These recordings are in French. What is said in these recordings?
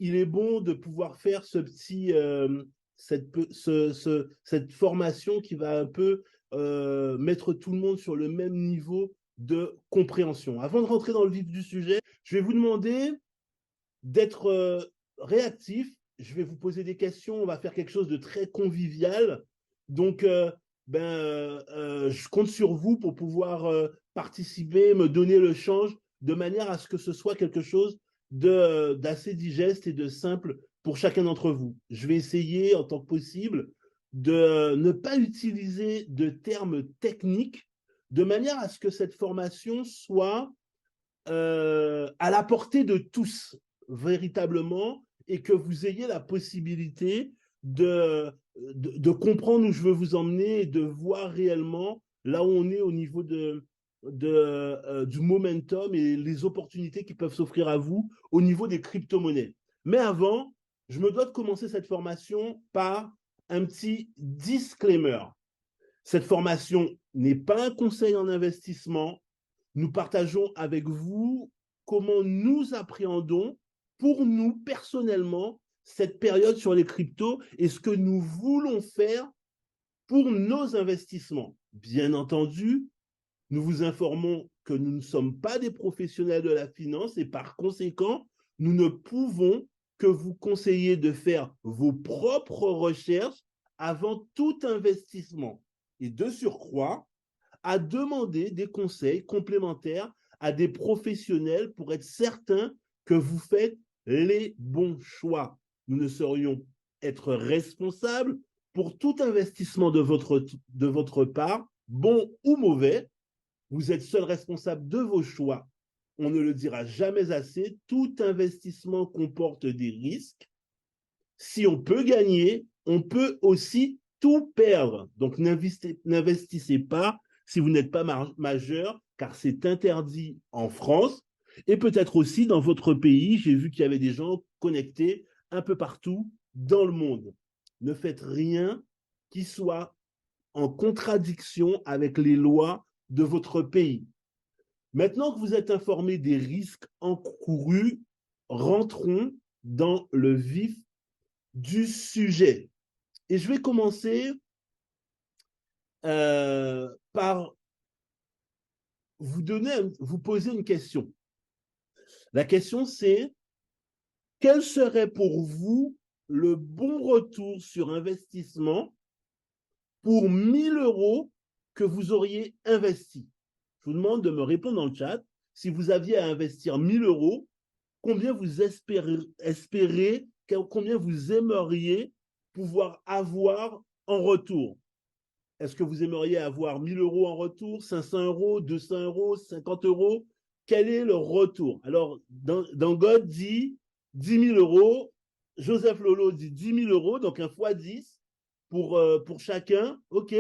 il est bon de pouvoir faire cette formation qui va un peu mettre tout le monde sur le même niveau de compréhension. Avant de rentrer dans le vif du sujet, je vais vous demander d'être réactif. Je vais vous poser des questions. On va faire quelque chose de très convivial. Donc, je compte sur vous pour pouvoir participer, me donner le change de manière à ce que ce soit quelque chose d'assez digeste et de simple pour chacun d'entre vous. Je vais essayer, en tant que possible, de ne pas utiliser de termes techniques de manière à ce que cette formation soit à la portée de tous, véritablement, et que vous ayez la possibilité de comprendre où je veux vous emmener et de voir réellement là où on est au niveau du momentum et les opportunités qui peuvent s'offrir à vous au niveau des crypto-monnaies. Mais avant, je me dois de commencer cette formation par un petit disclaimer. Cette formation n'est pas un conseil en investissement. Nous partageons avec vous comment nous appréhendons pour nous personnellement cette période sur les cryptos et ce que nous voulons faire pour nos investissements. Bien entendu, nous vous informons que nous ne sommes pas des professionnels de la finance et par conséquent, nous ne pouvons que vous conseiller de faire vos propres recherches avant tout investissement. Et de surcroît, à demander des conseils complémentaires à des professionnels pour être certain que vous faites les bons choix. Nous ne saurions être responsables pour tout investissement de votre part, bon ou mauvais. Vous êtes seul responsable de vos choix. On ne le dira jamais assez, tout investissement comporte des risques. Si on peut gagner, on peut aussi tout perdre. Donc n'investissez pas si vous n'êtes pas majeur, car c'est interdit en France et peut-être aussi dans votre pays. J'ai vu qu'il y avait des gens connectés un peu partout dans le monde. Ne faites rien qui soit en contradiction avec les lois de votre pays. Maintenant que vous êtes informé des risques encourus, rentrons dans le vif du sujet. Et je vais commencer par vous poser une question. La question, c'est quel serait pour vous le bon retour sur investissement pour 1000 euros que vous auriez investi? Je vous demande de me répondre dans le chat. Si vous aviez à investir 1000 euros, combien vous espérez, combien vous aimeriez pouvoir avoir en retour? Est-ce que vous aimeriez avoir 1000 euros en retour, 500 euros, 200 euros, 50 euros? Quel est le retour? Alors, God dit 10 000 euros, Joseph Lolo dit 10 000 euros, donc un fois 10 pour chacun. OK.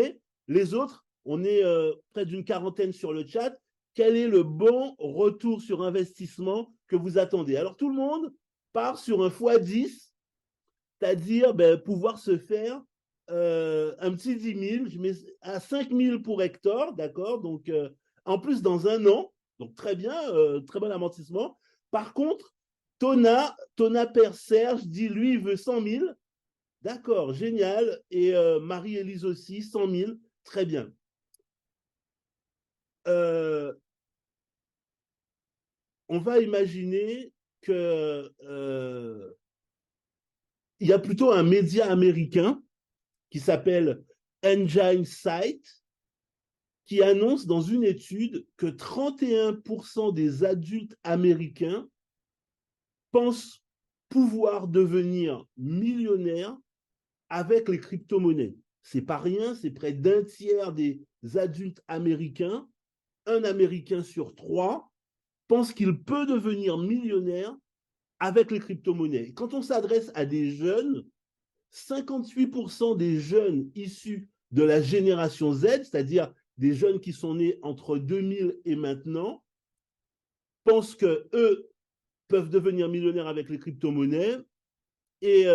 Les autres, on est près d'une quarantaine sur le chat. Quel est le bon retour sur investissement que vous attendez? Alors, tout le monde part sur un fois 10, c'est-à-dire pouvoir se faire un petit 10 000, je mets à 5 000 pour Hector, d'accord? Donc, en plus, dans un an, donc très bien, très bon amortissement. Par contre, Tona Père Serge dit, lui, il veut 100 000. D'accord, génial. Et Marie-Élise aussi, 100 000, très bien. On va imaginer que il y a plutôt un média américain qui s'appelle Engine Site, qui annonce dans une étude que 31% des adultes américains pensent pouvoir devenir millionnaires avec les crypto-monnaies. C'est pas rien, c'est près d'un tiers des adultes américains, un Américain sur trois, pense qu'il peut devenir millionnaire avec les crypto-monnaies. Quand on s'adresse à des jeunes, 58% des jeunes issus de la génération Z, c'est-à-dire des jeunes qui sont nés entre 2000 et maintenant, pensent qu'eux peuvent devenir millionnaires avec les crypto-monnaies et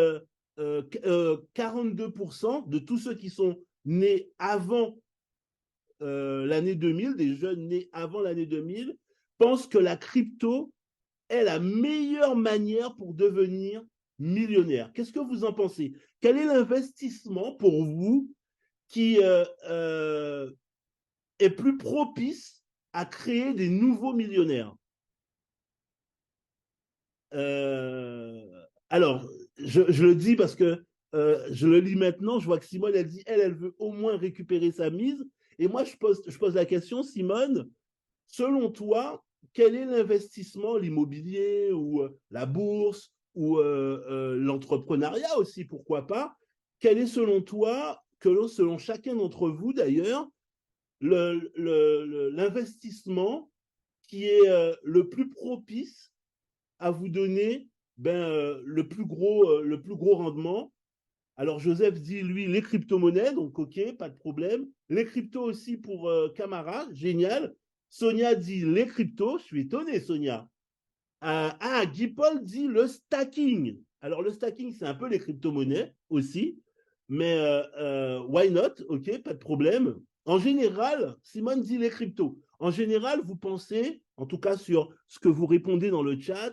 42% de tous ceux qui sont nés avant l'année 2000, des jeunes nés avant l'année 2000, pensent que la crypto est la meilleure manière pour devenir millionnaire. Qu'est-ce que vous en pensez? Quel est l'investissement pour vous qui est plus propice à créer des nouveaux millionnaires? Alors, je le dis parce que je le lis maintenant, je vois que Simone, elle dit, elle veut au moins récupérer sa mise. Et moi, je pose la question, Simone, selon toi, quel est l'investissement, l'immobilier ou la bourse ou l'entrepreneuriat aussi, pourquoi pas? Quel est selon toi, selon chacun d'entre vous d'ailleurs, l'investissement qui est le plus propice à vous donner le plus gros rendement? Alors Joseph dit, lui, les crypto-monnaies, donc ok, pas de problème. Les cryptos aussi pour Camara, génial. Sonia dit les cryptos, je suis étonné, Sonia. Guy Paul dit le stacking. Alors le stacking, c'est un peu les crypto-monnaies aussi, mais why not? Ok, pas de problème. En général, Simone dit les cryptos. En général, vous pensez, en tout cas sur ce que vous répondez dans le chat,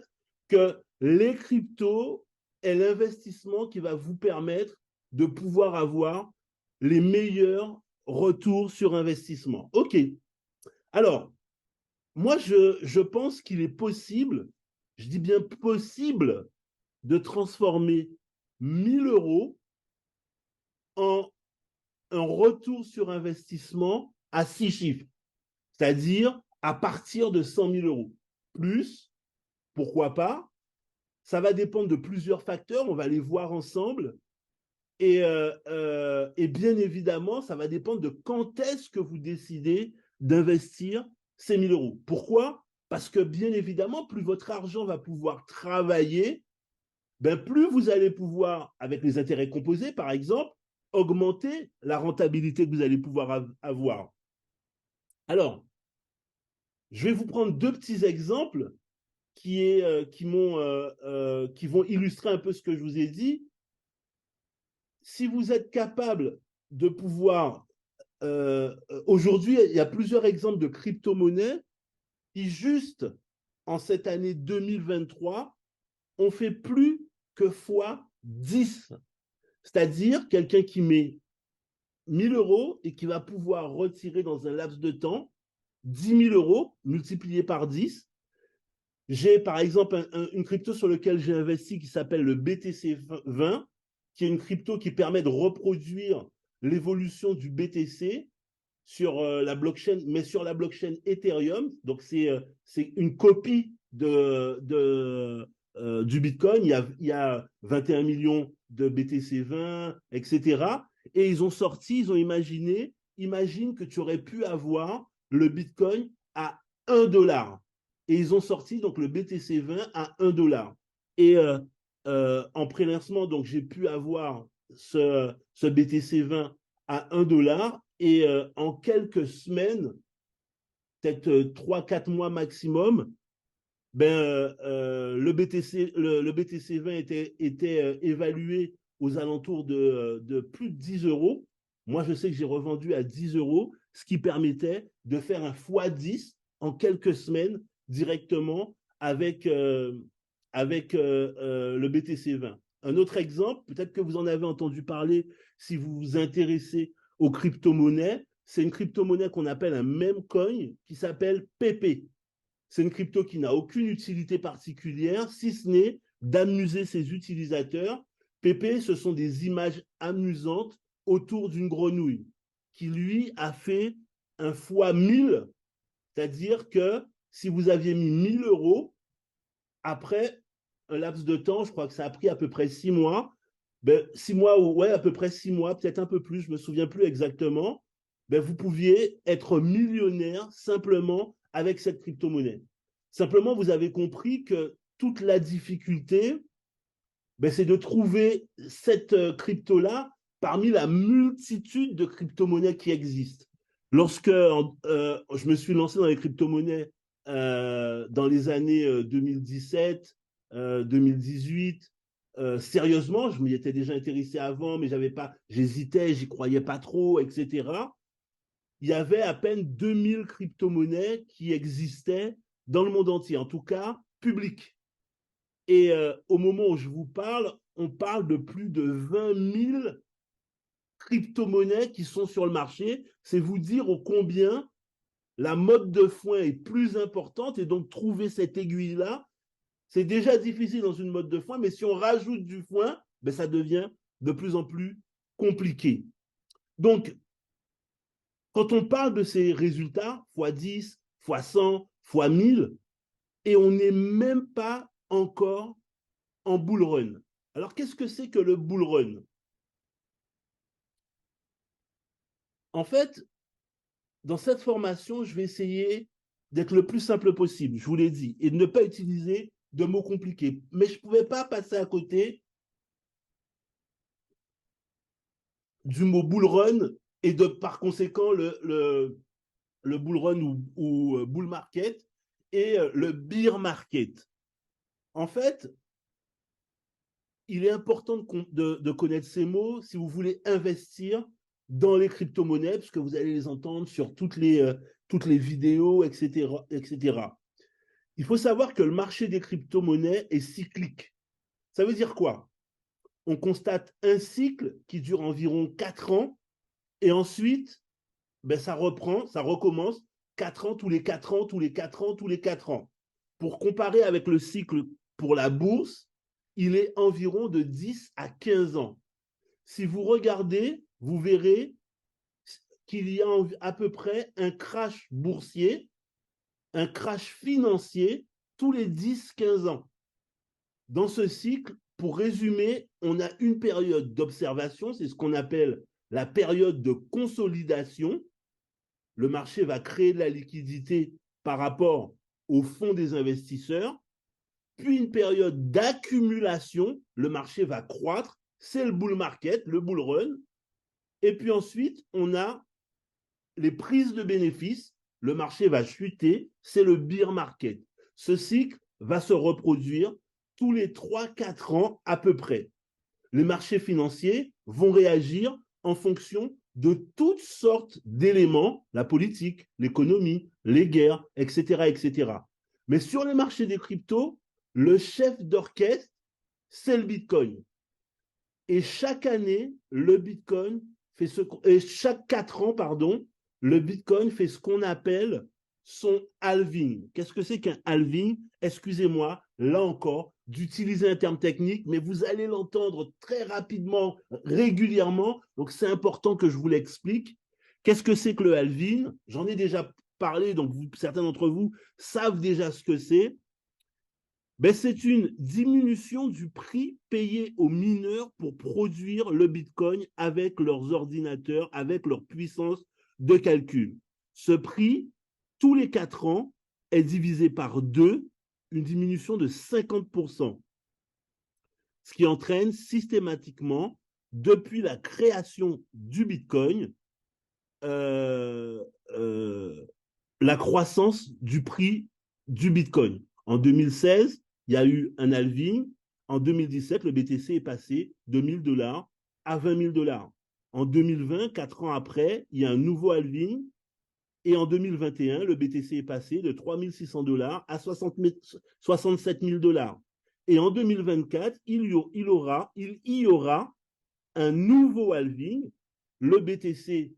que les cryptos est l'investissement qui va vous permettre de pouvoir avoir les meilleurs retours sur investissement. Ok. Alors, moi, je pense qu'il est possible, je dis bien possible, de transformer 1000 euros en un retour sur investissement à 6 chiffres, c'est-à-dire à partir de 100 000 euros. Plus, pourquoi pas? Ça va dépendre de plusieurs facteurs, on va les voir ensemble. Et bien évidemment, ça va dépendre de quand est-ce que vous décidez d'investir ces 1000 euros. Pourquoi? Parce que bien évidemment, plus votre argent va pouvoir travailler, ben plus vous allez pouvoir, avec les intérêts composés par exemple, augmenter la rentabilité que vous allez pouvoir avoir. Alors, je vais vous prendre deux petits exemples qui vont illustrer un peu ce que je vous ai dit. Si vous êtes capable de pouvoir aujourd'hui, il y a plusieurs exemples de crypto-monnaies qui, juste en cette année 2023, ont fait plus que fois 10. C'est-à-dire quelqu'un qui met 1000 euros et qui va pouvoir retirer dans un laps de temps 10 000 euros multipliés par 10. J'ai par exemple une crypto sur laquelle j'ai investi qui s'appelle le BTC20, qui est une crypto qui permet de reproduire l'évolution du BTC sur la blockchain, mais sur la blockchain Ethereum. Donc, c'est une copie du Bitcoin. Il y a 21 millions de BTC20, etc. Et ils ont imaginé, imagine que tu aurais pu avoir le Bitcoin à 1 $. Et ils ont sorti donc le BTC20 à 1 $. Et en prélancement, donc j'ai pu avoir ce BTC20 à 1 $. Et en quelques semaines, peut-être 3-4 mois maximum, le BTC20 était évalué aux alentours de plus de 10 euros. Moi, je sais que j'ai revendu à 10 euros, ce qui permettait de faire un x10 en quelques semaines directement avec le BTC20. Un autre exemple, peut-être que vous en avez entendu parler si vous vous intéressez aux crypto-monnaies, c'est une crypto-monnaie qu'on appelle un meme coin qui s'appelle PP. C'est une crypto qui n'a aucune utilité particulière, si ce n'est d'amuser ses utilisateurs. PP, ce sont des images amusantes autour d'une grenouille qui, lui, a fait un fois 1000, c'est-à-dire que si vous aviez mis 1000 euros, après un laps de temps, je crois que ça a pris à peu près 6 mois, 6 mois, ouais, à peu près 6 mois, peut-être un peu plus, je ne me souviens plus exactement, vous pouviez être millionnaire simplement avec cette crypto-monnaie. Simplement, vous avez compris que toute la difficulté, c'est de trouver cette crypto-là parmi la multitude de crypto-monnaies qui existent. Lorsque je me suis lancé dans les crypto-monnaies dans les années 2017, 2018, sérieusement, je m'y étais déjà intéressé avant, mais j'hésitais, j'y croyais pas trop, etc. Il y avait à peine 2000 crypto-monnaies qui existaient dans le monde entier, en tout cas publiques. Et au moment où je vous parle, on parle de plus de 20 000 crypto-monnaies qui sont sur le marché. C'est vous dire au combien la mode de foin est plus importante, et donc trouver cette aiguille-là, c'est déjà difficile dans une mode de foin, mais si on rajoute du foin, ben ça devient de plus en plus compliqué. Donc, quand on parle de ces résultats, x10, x100, x1000, et on n'est même pas encore en bull run. Alors, qu'est-ce que c'est que le bull run? En fait, dans cette formation, je vais essayer d'être le plus simple possible, je vous l'ai dit, et de ne pas utiliser de mots compliqués. Mais je ne pouvais pas passer à côté du mot bull run et de, par conséquent, le bull run ou bull market et le bear market. En fait, il est important de connaître ces mots si vous voulez investir dans les crypto-monnaies, parce que vous allez les entendre sur toutes les vidéos, etc., etc. Il faut savoir que le marché des crypto-monnaies est cyclique. Ça veut dire quoi? On constate un cycle qui dure environ 4 ans, et ensuite, ben, ça reprend, ça recommence 4 ans, tous les 4 ans, tous les 4 ans, tous les 4 ans. Pour comparer avec le cycle pour la bourse, il est environ de 10 à 15 ans. Si vous regardez, vous verrez qu'il y a à peu près un crash boursier, un crash financier tous les 10-15 ans. Dans ce cycle, pour résumer, on a une période d'observation, c'est ce qu'on appelle la période de consolidation. Le marché va créer de la liquidité par rapport au fonds des investisseurs, puis une période d'accumulation, le marché va croître, c'est le bull market, le bull run, et puis ensuite, on a les prises de bénéfices, le marché va chuter, c'est le bear market. Ce cycle va se reproduire tous les 3-4 ans à peu près. Les marchés financiers vont réagir en fonction de toutes sortes d'éléments, la politique, l'économie, les guerres, etc., etc. Mais sur les marchés des cryptos, le chef d'orchestre, c'est le Bitcoin. Et chaque année, le Bitcoin fait et chaque 4 ans, pardon, le Bitcoin fait ce qu'on appelle son halving. Qu'est-ce que c'est qu'un halving? Excusez-moi, là encore, d'utiliser un terme technique, mais vous allez l'entendre très rapidement, régulièrement, donc c'est important que je vous l'explique. Qu'est-ce que c'est que le halving? J'en ai déjà parlé, donc certains d'entre vous savent déjà ce que c'est. Ben, c'est une diminution du prix payé aux mineurs pour produire le Bitcoin avec leurs ordinateurs, avec leur puissance de calcul. Ce prix, tous les 4 ans, est divisé par 2, une diminution de 50%, ce qui entraîne systématiquement, depuis la création du Bitcoin, euh, euh, la croissance du prix du Bitcoin. En 2016, il y a eu un halving. En 2017, le BTC est passé de 1 000 $ à 20 000 $. En 2020, 4 ans après, il y a un nouveau halving. Et en 2021, le BTC est passé de 3 600 $ à 67 000 $. Et en 2024, il y aura un nouveau halving. Le BTC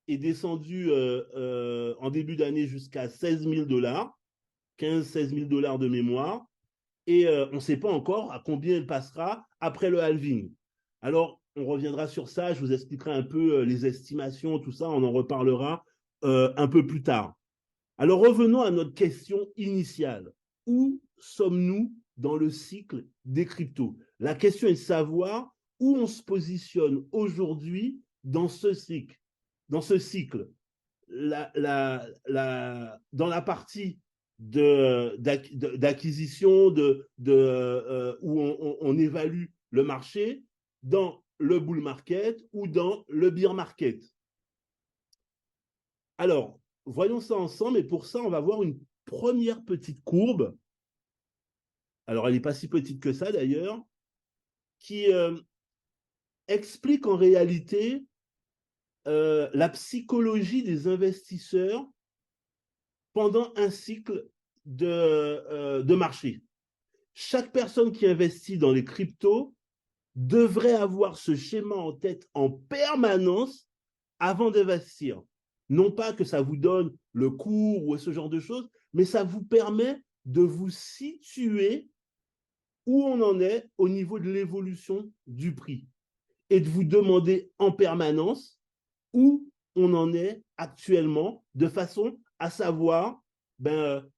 est descendu en début d'année jusqu'à 16 000 $, 15-16 000 $ de mémoire, et on ne sait pas encore à combien il passera après le halving. Alors, on reviendra sur ça, je vous expliquerai un peu les estimations, tout ça, on en reparlera un peu plus tard. Alors, revenons à notre question initiale. Où sommes-nous dans le cycle des cryptos? La question est de savoir où on se positionne aujourd'hui dans ce cycle. Dans ce cycle, dans la partie d'acquisition, où on évalue le marché, dans le bull market ou dans le bear market. Alors, voyons ça ensemble, et pour ça, on va voir une première petite courbe. Alors, elle n'est pas si petite que ça d'ailleurs, qui explique en réalité la psychologie des investisseurs pendant un cycle de marché. chaque personne qui investit dans les cryptos devrait avoir ce schéma en tête en permanence avant d'investir. Non pas que ça vous donne le cours ou ce genre de choses, mais ça vous permet de vous situer où on en est au niveau de l'évolution du prix et de vous demander en permanence où on en est actuellement de façon à savoir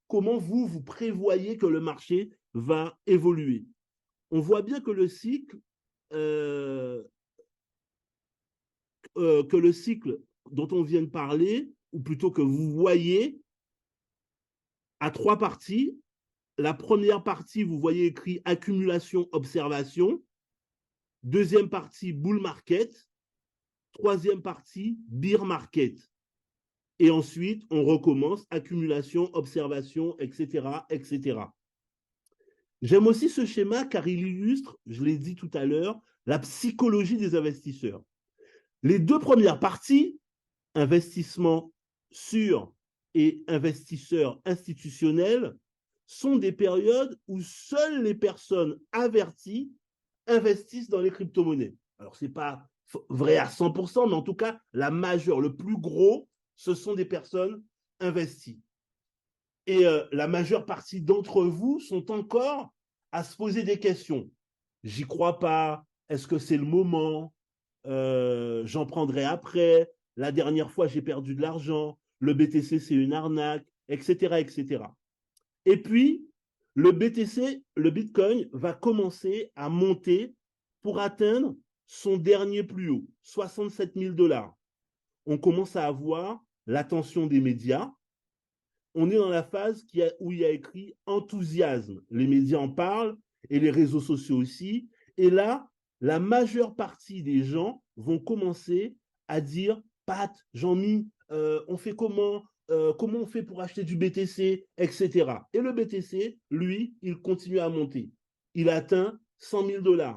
comment vous prévoyez que le marché va évoluer. On voit bien que le cycle dont on vient de parler, ou plutôt que vous voyez, a trois parties. La première partie, vous voyez écrit accumulation, observation. Deuxième partie, bull market. Troisième partie, bear market. Et ensuite, on recommence accumulation, observation, etc., etc. J'aime aussi ce schéma car il illustre, je l'ai dit tout à l'heure, la psychologie des investisseurs. Les deux premières parties, investissement sûr et investisseurs institutionnels, sont des périodes où seules les personnes averties investissent dans les crypto-monnaies. Alors, ce n'est pas vrai à 100%, mais en tout cas, la majeure, le plus gros, ce sont des personnes investies. Et la majeure partie d'entre vous sont encore à se poser des questions. J'y crois pas. Est-ce que c'est le moment? J'en prendrai après. La dernière fois, j'ai perdu de l'argent. Le BTC, c'est une arnaque, etc., etc. Et puis, le BTC, le Bitcoin, va commencer à monter pour atteindre son dernier plus haut, 67 000 $. On commence à avoir l'attention des médias. On est dans la phase où il y a écrit enthousiasme. Les médias en parlent et les réseaux sociaux aussi. Et là, la majeure partie des gens vont commencer à dire Pat, Jean-Mi, on fait comment? Comment on fait pour acheter du BTC, etc. Et le BTC, lui, il continue à monter. Il atteint 100 000 $.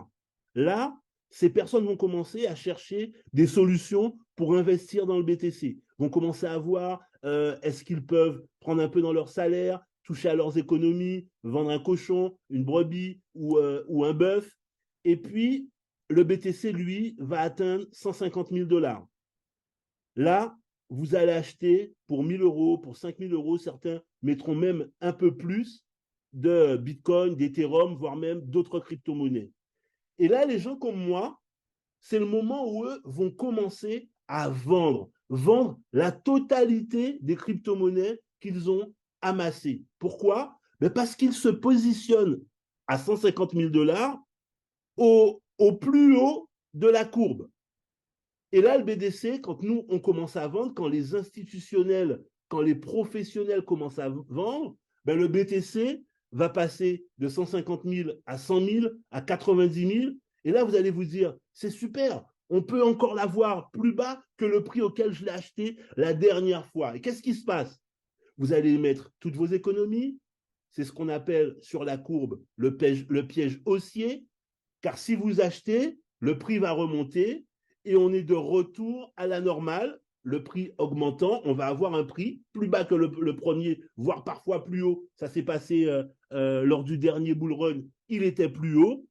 Là, ces personnes vont commencer à chercher des solutions pour investir dans le BTC. Vont commencer à voir est-ce qu'ils peuvent prendre un peu dans leur salaire, toucher à leurs économies, vendre un cochon, une brebis ou un bœuf. Et puis, le BTC, lui, va atteindre 150 000 $. Là, vous allez acheter pour 1 000 €, pour 5 000 €, certains mettront même un peu plus de Bitcoin, d'Ethereum, voire même d'autres crypto-monnaies. Et là, les gens comme moi, c'est le moment où eux vont commencer à vendre la totalité des crypto-monnaies qu'ils ont amassées. Pourquoi? Parce qu'ils se positionnent à 150 000 $ au plus haut de la courbe. Et là, le BTC, quand nous, on commence à vendre, quand les institutionnels, quand les professionnels commencent à vendre, le BTC va passer de 150 000 à 100 000, à 90 000. Et là, vous allez vous dire, c'est super, on peut encore l'avoir plus bas que le prix auquel je l'ai acheté la dernière fois. Et qu'est-ce qui se passe? Vous allez mettre toutes vos économies. C'est ce qu'on appelle sur la courbe le piège haussier. Car si vous achetez, le prix va remonter et on est de retour à la normale. Le prix augmentant, on va avoir un prix plus bas que le premier, voire parfois plus haut. Ça s'est passé lors du dernier bull run, il était plus haut.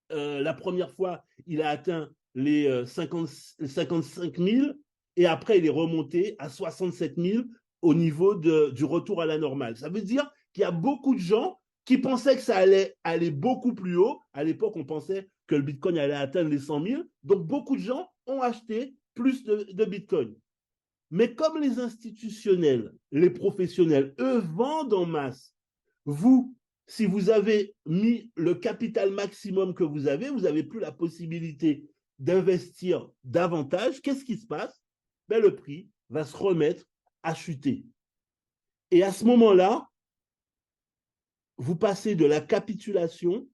La première fois, il a atteint les 55 000 et après, il est remonté à 67 000 au niveau du retour à la normale. Ça veut dire qu'il y a beaucoup de gens qui pensaient que ça allait aller beaucoup plus haut. À l'époque, on pensait que le Bitcoin allait atteindre les 100 000. Donc, beaucoup de gens ont acheté plus de Bitcoin. Mais comme les institutionnels, les professionnels, eux, vendent en masse, vous, si vous avez mis le capital maximum que vous n'avez plus la possibilité d'investir davantage. Qu'est-ce qui se passe? Le prix va se remettre à chuter. Et à ce moment-là, vous passez de la capitulation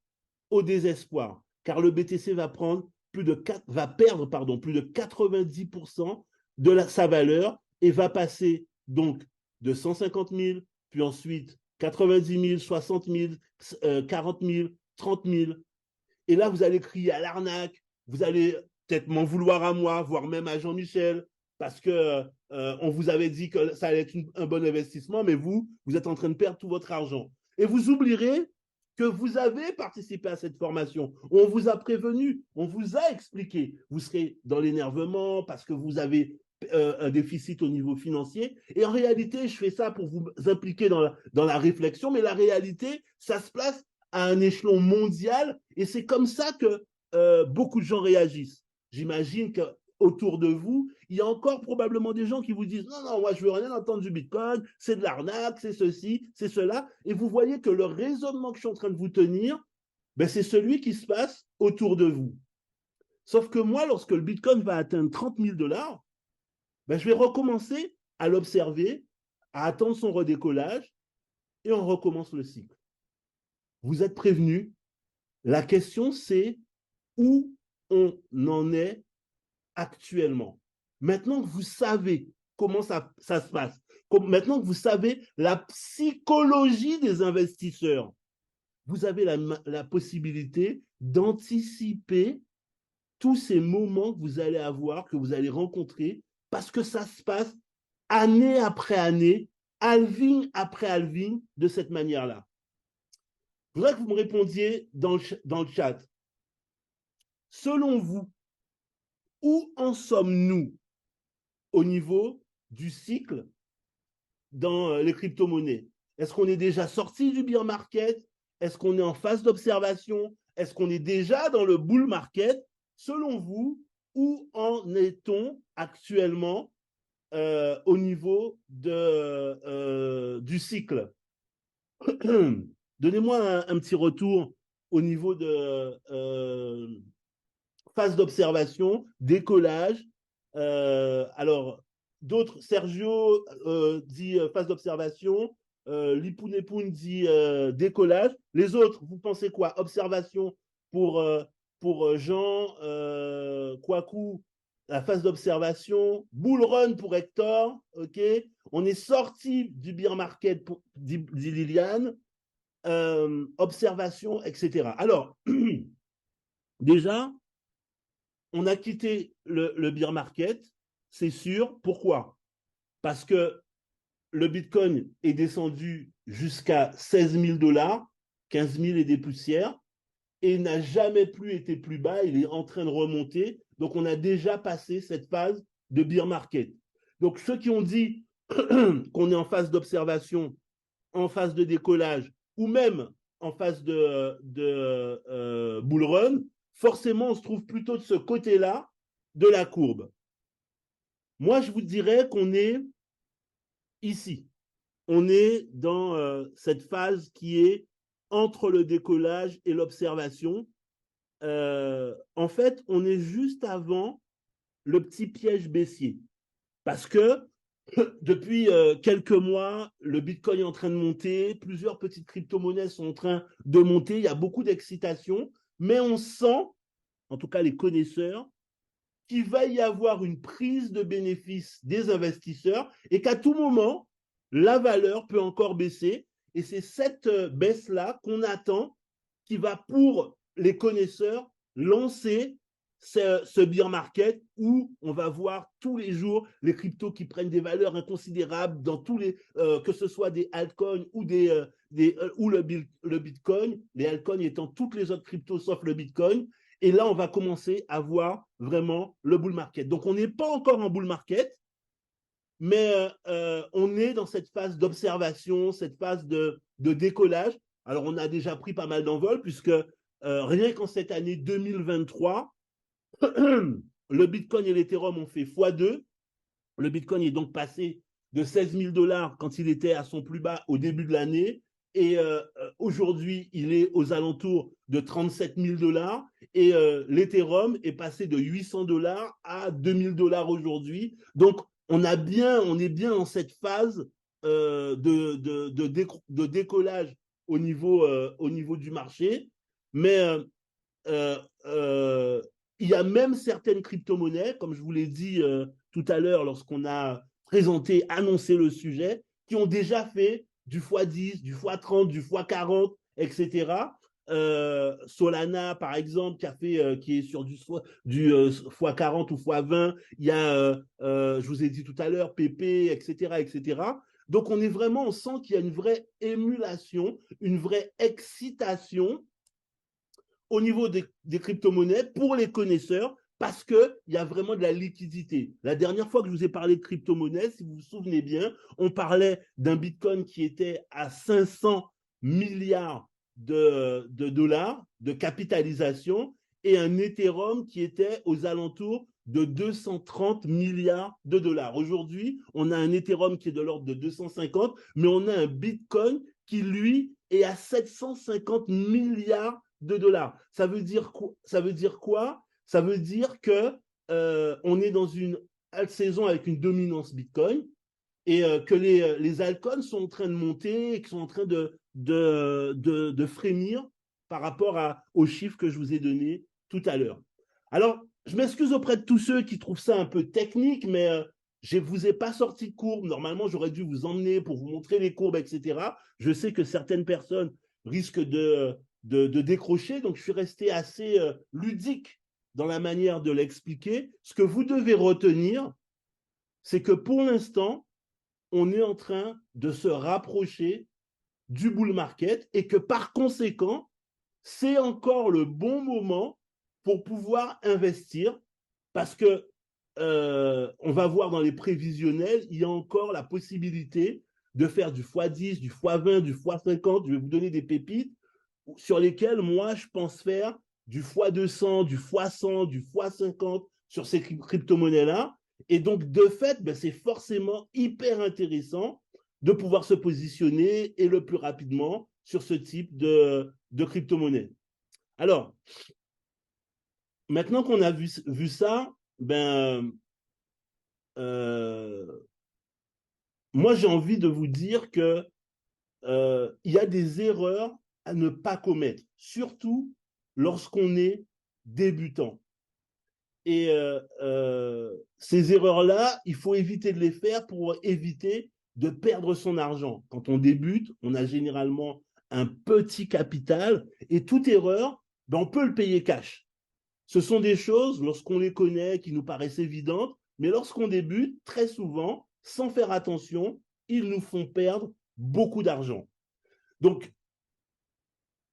au désespoir, car le BTC va perdre plus de 90% de sa valeur et va passer donc de 150 000, puis ensuite 90 000, 60 000, 40 000, 30 000. Et là, vous allez crier à l'arnaque, vous allez peut-être m'en vouloir à moi, voire même à Jean-Michel, parce que on vous avait dit que ça allait être un bon investissement, mais vous êtes en train de perdre tout votre argent. Et vous oublierez que vous avez participé à cette formation. On vous a prévenu, on vous a expliqué. Vous serez dans l'énervement parce que vous avez un déficit au niveau financier. Et en réalité, je fais ça pour vous impliquer dans la réflexion, mais la réalité, ça se place à un échelon mondial et c'est comme ça que beaucoup de gens réagissent. J'imagine qu'autour de vous, il y a encore probablement des gens qui vous disent non, non, moi je veux rien entendre du Bitcoin, c'est de l'arnaque, c'est ceci, c'est cela. Et vous voyez que le raisonnement que je suis en train de vous tenir, ben, c'est celui qui se passe autour de vous. Sauf que moi, lorsque le Bitcoin va atteindre 30 000 $, ben, je vais recommencer à l'observer, à attendre son redécollage et on recommence le cycle. Vous êtes prévenus. La question, c'est où on en est actuellement. Maintenant que vous savez comment ça se passe, maintenant que vous savez la psychologie des investisseurs, vous avez la possibilité d'anticiper tous ces moments que vous allez avoir, que vous allez rencontrer, parce que ça se passe année après année, halving après halving, de cette manière-là. Je voudrais que vous me répondiez dans le chat. Selon vous, où en sommes-nous au niveau du cycle dans les crypto-monnaies? Est-ce qu'on est déjà sorti du bear market? Est-ce qu'on est en phase d'observation? Est-ce qu'on est déjà dans le bull market? Selon vous, où en est-on actuellement au niveau du cycle? Donnez-moi un petit retour au niveau de phase d'observation, décollage. Alors, d'autres, Sergio dit phase d'observation, Lipoun dit décollage. Les autres, vous pensez quoi? Observation pour Jean, Kwaku, la phase d'observation, bull run pour Hector, ok. On est sorti du bear market, dit Liliane, observation, etc. Alors, déjà, on a quitté le bear market, c'est sûr. Pourquoi? Parce que le Bitcoin est descendu jusqu'à 16 000 $, 15 000 et des poussières, et n'a jamais plus été plus bas, il est en train de remonter. Donc, on a déjà passé cette phase de bear market. Donc, ceux qui ont dit qu'on est en phase d'observation, en phase de décollage, ou même en phase de bull run, forcément, on se trouve plutôt de ce côté-là de la courbe. Moi, je vous dirais qu'on est ici. On est dans cette phase qui est entre le décollage et l'observation. En fait, on est juste avant le petit piège baissier. Parce que depuis quelques mois, le Bitcoin est en train de monter, plusieurs petites crypto-monnaies sont en train de monter, il y a beaucoup d'excitation, mais on sent, en tout cas les connaisseurs, qu'il va y avoir une prise de bénéfice des investisseurs et qu'à tout moment, la valeur peut encore baisser. Et c'est cette baisse-là qu'on attend qui va, pour les connaisseurs, lancer ce bear market où on va voir tous les jours les cryptos qui prennent des valeurs inconsidérables dans tous les, que ce soit des altcoins ou ou le Bitcoin, les altcoins étant toutes les autres cryptos sauf le Bitcoin. Et là, on va commencer à voir vraiment le bull market. Donc, on n'est pas encore en bull market, mais on est dans cette phase d'observation, cette phase de décollage. Alors, on a déjà pris pas mal d'envol, puisque rien qu'en cette année 2023, le Bitcoin et l'Ethereum ont fait x2. Le Bitcoin est donc passé de 16 000 $ quand il était à son plus bas au début de l'année. Et aujourd'hui, il est aux alentours de 37 000 $. Et l'Ethereum est passé de 800 $ à 2 000 $ aujourd'hui. Donc, on est bien dans cette phase de décollage au niveau du marché. Mais il y a même certaines crypto-monnaies, comme je vous l'ai dit tout à l'heure lorsqu'on a annoncé le sujet, qui ont déjà fait du x10, du x30, du x40, etc. Solana, par exemple, qui est sur du x40 ou x20. Il y a, je vous ai dit tout à l'heure, PP, etc., etc. Donc, on sent qu'il y a une vraie émulation, une vraie excitation au niveau des crypto-monnaies pour les connaisseurs parce qu'il y a vraiment de la liquidité. La dernière fois que je vous ai parlé de crypto-monnaies, si vous vous souvenez bien, on parlait d'un Bitcoin qui était à 500 milliards de dollars de capitalisation et un Ethereum qui était aux alentours de 230 milliards de dollars. Aujourd'hui, on a un Ethereum qui est de l'ordre de 250, mais on a un Bitcoin qui, lui, est à 750 milliards de dollars. Ça veut dire quoi? Ça veut dire quoi? Ça veut dire que on est dans une haute saison avec une dominance Bitcoin et que les altcoins sont en train de monter et qui sont en train de frémir par rapport aux chiffres que je vous ai donnés tout à l'heure. Alors, je m'excuse auprès de tous ceux qui trouvent ça un peu technique, mais je ne vous ai pas sorti de courbes. Normalement, j'aurais dû vous emmener pour vous montrer les courbes, etc. Je sais que certaines personnes risquent de décrocher, donc je suis resté assez ludique dans la manière de l'expliquer. Ce que vous devez retenir, c'est que pour l'instant, on est en train de se rapprocher du bull market et que par conséquent, c'est encore le bon moment pour pouvoir investir parce que on va voir dans les prévisionnels, il y a encore la possibilité de faire du x10, du x20, du x50. Je vais vous donner des pépites sur lesquelles moi, je pense faire du x200, du x100, du x50 sur ces crypto-monnaies-là. Et donc, de fait, ben, c'est forcément hyper intéressant de pouvoir se positionner et le plus rapidement sur ce type de crypto-monnaie. Alors, maintenant qu'on a vu ça, ben, moi, j'ai envie de vous dire que il y a des erreurs à ne pas commettre, surtout lorsqu'on est débutant. Et ces erreurs-là, il faut éviter de les faire pour éviter de perdre son argent. Quand on débute, on a généralement un petit capital et toute erreur, ben, on peut le payer cash. Ce sont des choses, lorsqu'on les connaît, qui nous paraissent évidentes, mais lorsqu'on débute, très souvent, sans faire attention, ils nous font perdre beaucoup d'argent. Donc,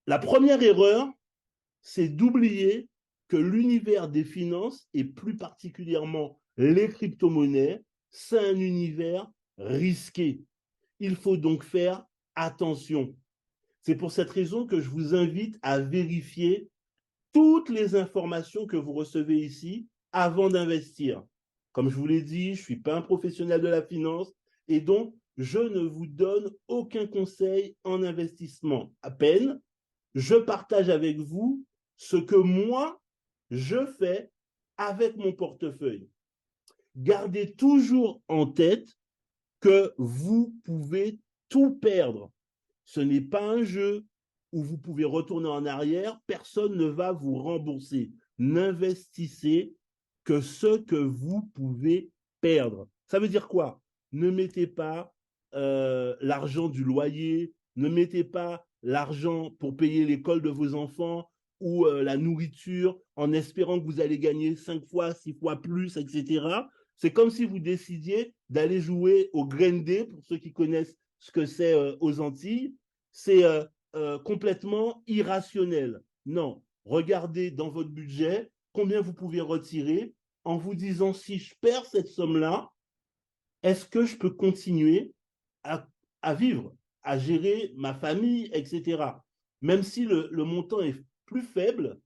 la première erreur, c'est d'oublier que l'univers des finances, et plus particulièrement les crypto-monnaies, c'est un univers risqué. Il faut donc faire attention. C'est pour cette raison que je vous invite à vérifier toutes les informations que vous recevez ici avant d'investir. Comme je vous l'ai dit, je ne suis pas un professionnel de la finance et donc je ne vous donne aucun conseil en investissement. À peine, je partage avec vous ce que moi, je fais avec mon portefeuille. Gardez toujours en tête que vous pouvez tout perdre. Ce n'est pas un jeu où vous pouvez retourner en arrière, personne ne va vous rembourser. N'investissez que ce que vous pouvez perdre. Ça veut dire quoi? Ne mettez pas l'argent du loyer, ne mettez pas l'argent pour payer l'école de vos enfants ou la nourriture en espérant que vous allez gagner 5 fois, 6 fois plus, etc. C'est comme si vous décidiez d'aller jouer au Grendé, pour ceux qui connaissent ce que c'est aux Antilles. C'est complètement irrationnel. Non, regardez dans votre budget combien vous pouvez retirer en vous disant si je perds cette somme-là, est-ce que je peux continuer à vivre, à gérer ma famille, etc. Même si le montant est plus faible,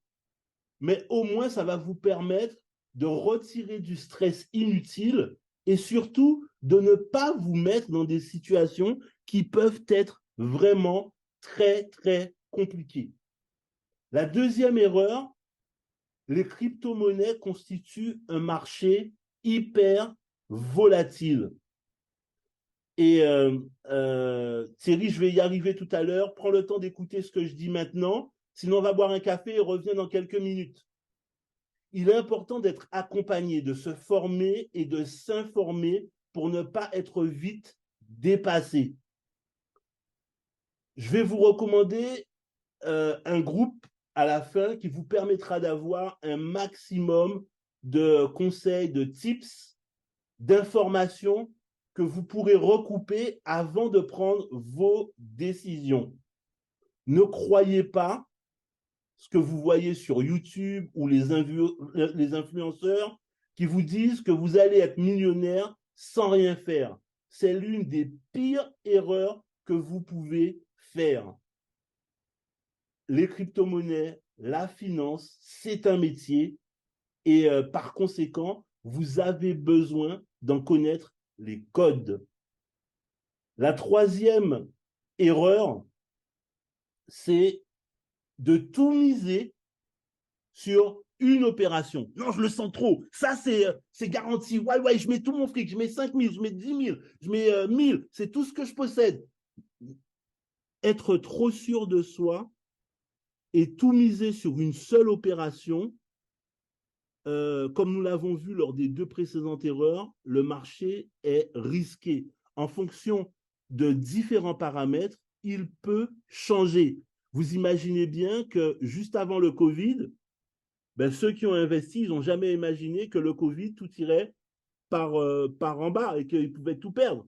mais au moins ça va vous permettre de retirer du stress inutile et surtout de ne pas vous mettre dans des situations qui peuvent être vraiment très, très compliquées. La deuxième erreur, les crypto-monnaies constituent un marché hyper volatile. Et Thierry, je vais y arriver tout à l'heure. Prends le temps d'écouter ce que je dis maintenant. Sinon, on va boire un café et reviens dans quelques minutes. Il est important d'être accompagné, de se former et de s'informer pour ne pas être vite dépassé. Je vais vous recommander un groupe à la fin qui vous permettra d'avoir un maximum de conseils, de tips, d'informations que vous pourrez recouper avant de prendre vos décisions. Ne croyez pas ce que vous voyez sur YouTube ou les influenceurs qui vous disent que vous allez être millionnaire sans rien faire. C'est l'une des pires erreurs que vous pouvez faire. Les crypto-monnaies, la finance, c'est un métier et par conséquent, vous avez besoin d'en connaître les codes. La troisième erreur, c'est de tout miser sur une opération. Non, je le sens trop. Ça, c'est garanti. Ouais, je mets tout mon fric. Je mets 5 000, je mets 10 000, je mets 1 000. C'est tout ce que je possède. Être trop sûr de soi et tout miser sur une seule opération, comme nous l'avons vu lors des 2 précédentes erreurs, le marché est risqué. En fonction de différents paramètres, il peut changer. Vous imaginez bien que juste avant le Covid, ceux qui ont investi, ils n'ont jamais imaginé que le Covid, tout irait par en bas et qu'ils pouvaient tout perdre.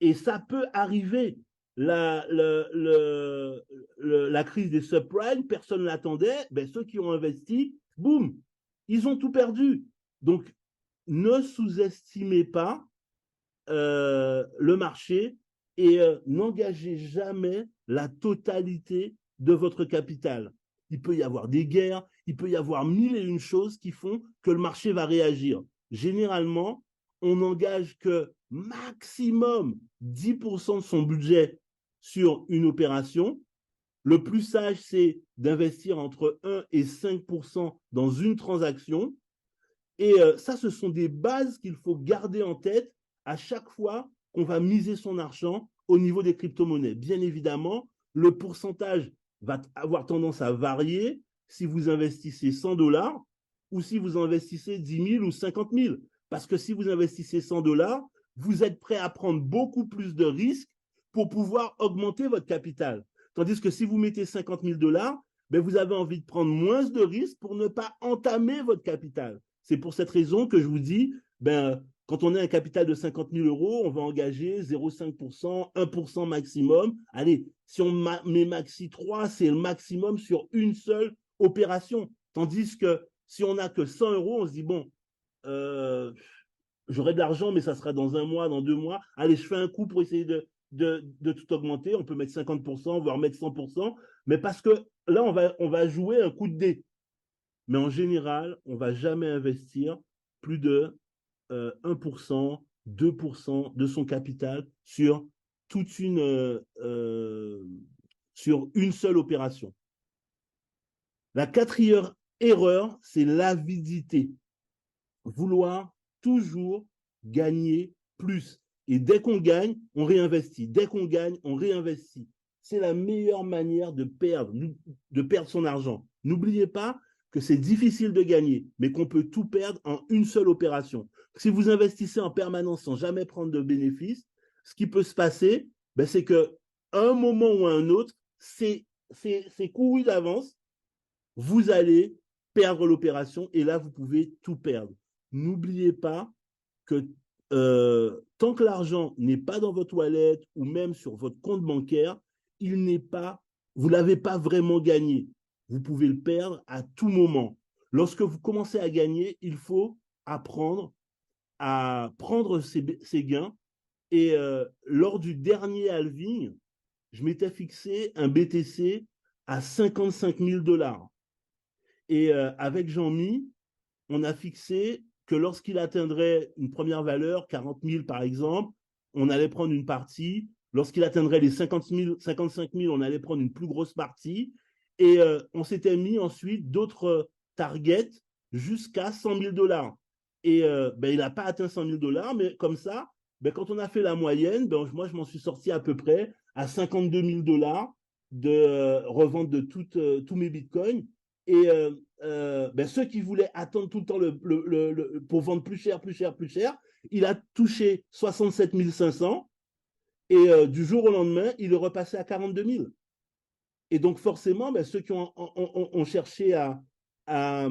Et ça peut arriver. La crise des subprimes, personne ne l'attendait. Ceux qui ont investi, boum, ils ont tout perdu. Donc, ne sous-estimez pas le marché et n'engagez jamais la totalité de votre capital. Il peut y avoir des guerres, il peut y avoir 1001 choses qui font que le marché va réagir. Généralement, on n'engage que maximum 10% de son budget sur une opération. Le plus sage, c'est d'investir entre 1 et 5% dans une transaction. Et ça, ce sont des bases qu'il faut garder en tête à chaque fois qu'on va miser son argent au niveau des crypto-monnaies. Bien évidemment, le pourcentage va avoir tendance à varier si vous investissez 100 $ ou si vous investissez 10 000 ou 50 000. Parce que si vous investissez 100 $, vous êtes prêt à prendre beaucoup plus de risques pour pouvoir augmenter votre capital. Tandis que si vous mettez 50 000 $, vous avez envie de prendre moins de risques pour ne pas entamer votre capital. C'est pour cette raison que je vous dis, quand on a un capital de 50 000 €, on va engager 0,5%, 1% maximum. Allez, si on met maxi 3, c'est le maximum sur une seule opération. Tandis que si on n'a que 100 €, on se dit, bon, j'aurai de l'argent, mais ça sera dans 1 mois, dans 2 mois. Allez, je fais un coup pour essayer de tout augmenter. On peut mettre 50%, voire mettre 100%. Mais parce que là, on va jouer un coup de dé. Mais en général, on ne va jamais investir plus de 1%, 2% de son capital sur sur une seule opération. La quatrième erreur, c'est l'avidité. Vouloir toujours gagner plus. Et dès qu'on gagne, on réinvestit. Dès qu'on gagne, on réinvestit. C'est la meilleure manière de perdre son argent. N'oubliez pas que c'est difficile de gagner, mais qu'on peut tout perdre en une seule opération. Si vous investissez en permanence sans jamais prendre de bénéfices, ce qui peut se passer, c'est qu'à un moment ou à un autre, c'est couru d'avance, vous allez perdre l'opération et là, vous pouvez tout perdre. N'oubliez pas que tant que l'argent n'est pas dans votre wallet ou même sur votre compte bancaire, vous ne l'avez pas vraiment gagné. Vous pouvez le perdre à tout moment. Lorsque vous commencez à gagner, il faut apprendre à prendre ses gains. Et lors du dernier halving, je m'étais fixé un BTC à 55 000 $. Et avec Jean-Mi, on a fixé que lorsqu'il atteindrait une première valeur, 40 000 par exemple, on allait prendre une partie. Lorsqu'il atteindrait les 50 000, 55 000, on allait prendre une plus grosse partie. Et on s'était mis ensuite d'autres targets jusqu'à 100 000 $. Et il n'a pas atteint 100 000 $, mais comme ça, quand on a fait la moyenne, moi, je m'en suis sorti à peu près à 52 000 $ de revente de tous mes bitcoins. Et ceux qui voulaient attendre tout le temps pour vendre plus cher, il a touché 67 500 et du jour au lendemain, il est repassé à 42 000. Et donc forcément, ceux qui ont cherché à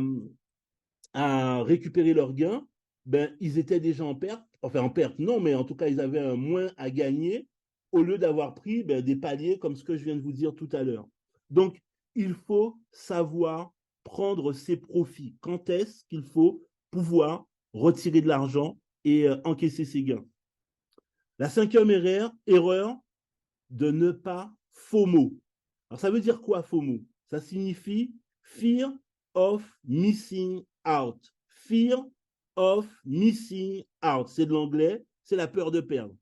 récupérer leurs gains, ben, ils étaient déjà en perte, enfin en perte, non, mais en tout cas, ils avaient un moins à gagner au lieu d'avoir pris ben, des paliers comme ce que je viens de vous dire tout à l'heure. Donc, il faut savoir prendre ses profits. Quand est-ce qu'il faut pouvoir retirer de l'argent et encaisser ses gains? La cinquième erreur, de ne pas FOMO. Alors, ça veut dire quoi FOMO? Ça signifie Fear of Missing Out. Fear of Missing Out. C'est de l'anglais, c'est la peur de perdre.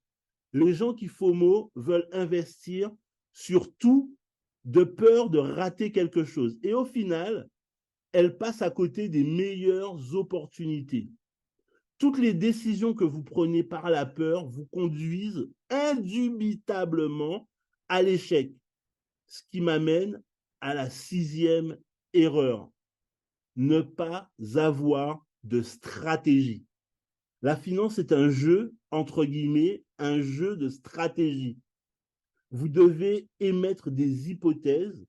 Les gens qui FOMO veulent investir surtout de peur de rater quelque chose. Et au final, elles passent à côté des meilleures opportunités. Toutes les décisions que vous prenez par la peur vous conduisent indubitablement à l'échec. Ce qui m'amène à la sixième erreur. Ne pas avoir de stratégie. La finance est un jeu, entre guillemets, un jeu de stratégie. Vous devez émettre des hypothèses.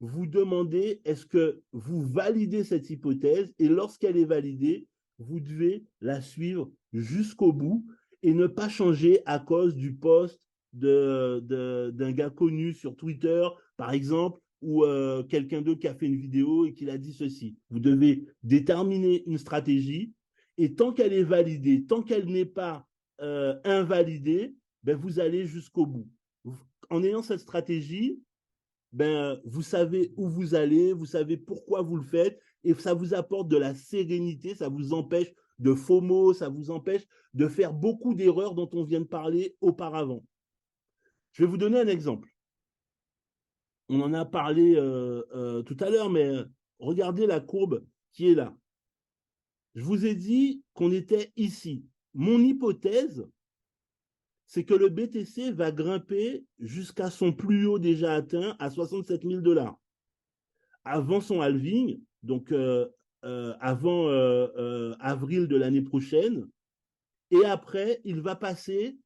Vous demandez est-ce que vous validez cette hypothèse et lorsqu'elle est validée, vous devez la suivre jusqu'au bout et ne pas changer à cause du post d'un gars connu sur Twitter, par exemple, ou quelqu'un d'autre qui a fait une vidéo et qui a dit ceci. Vous devez déterminer une stratégie et tant qu'elle est validée, tant qu'elle n'est pas invalidée, ben, vous allez jusqu'au bout. En ayant cette stratégie, ben, vous savez où vous allez, vous savez pourquoi vous le faites, et ça vous apporte de la sérénité, ça vous empêche de FOMO, ça vous empêche de faire beaucoup d'erreurs dont on vient de parler auparavant. Je vais vous donner un exemple. On en a parlé tout à l'heure, mais regardez la courbe qui est là. Je vous ai dit qu'on était ici. Mon hypothèse, c'est que le BTC va grimper jusqu'à son plus haut déjà atteint à 67 000 $. Avant son halving, donc avant avril de l'année prochaine. Et après, il va passer,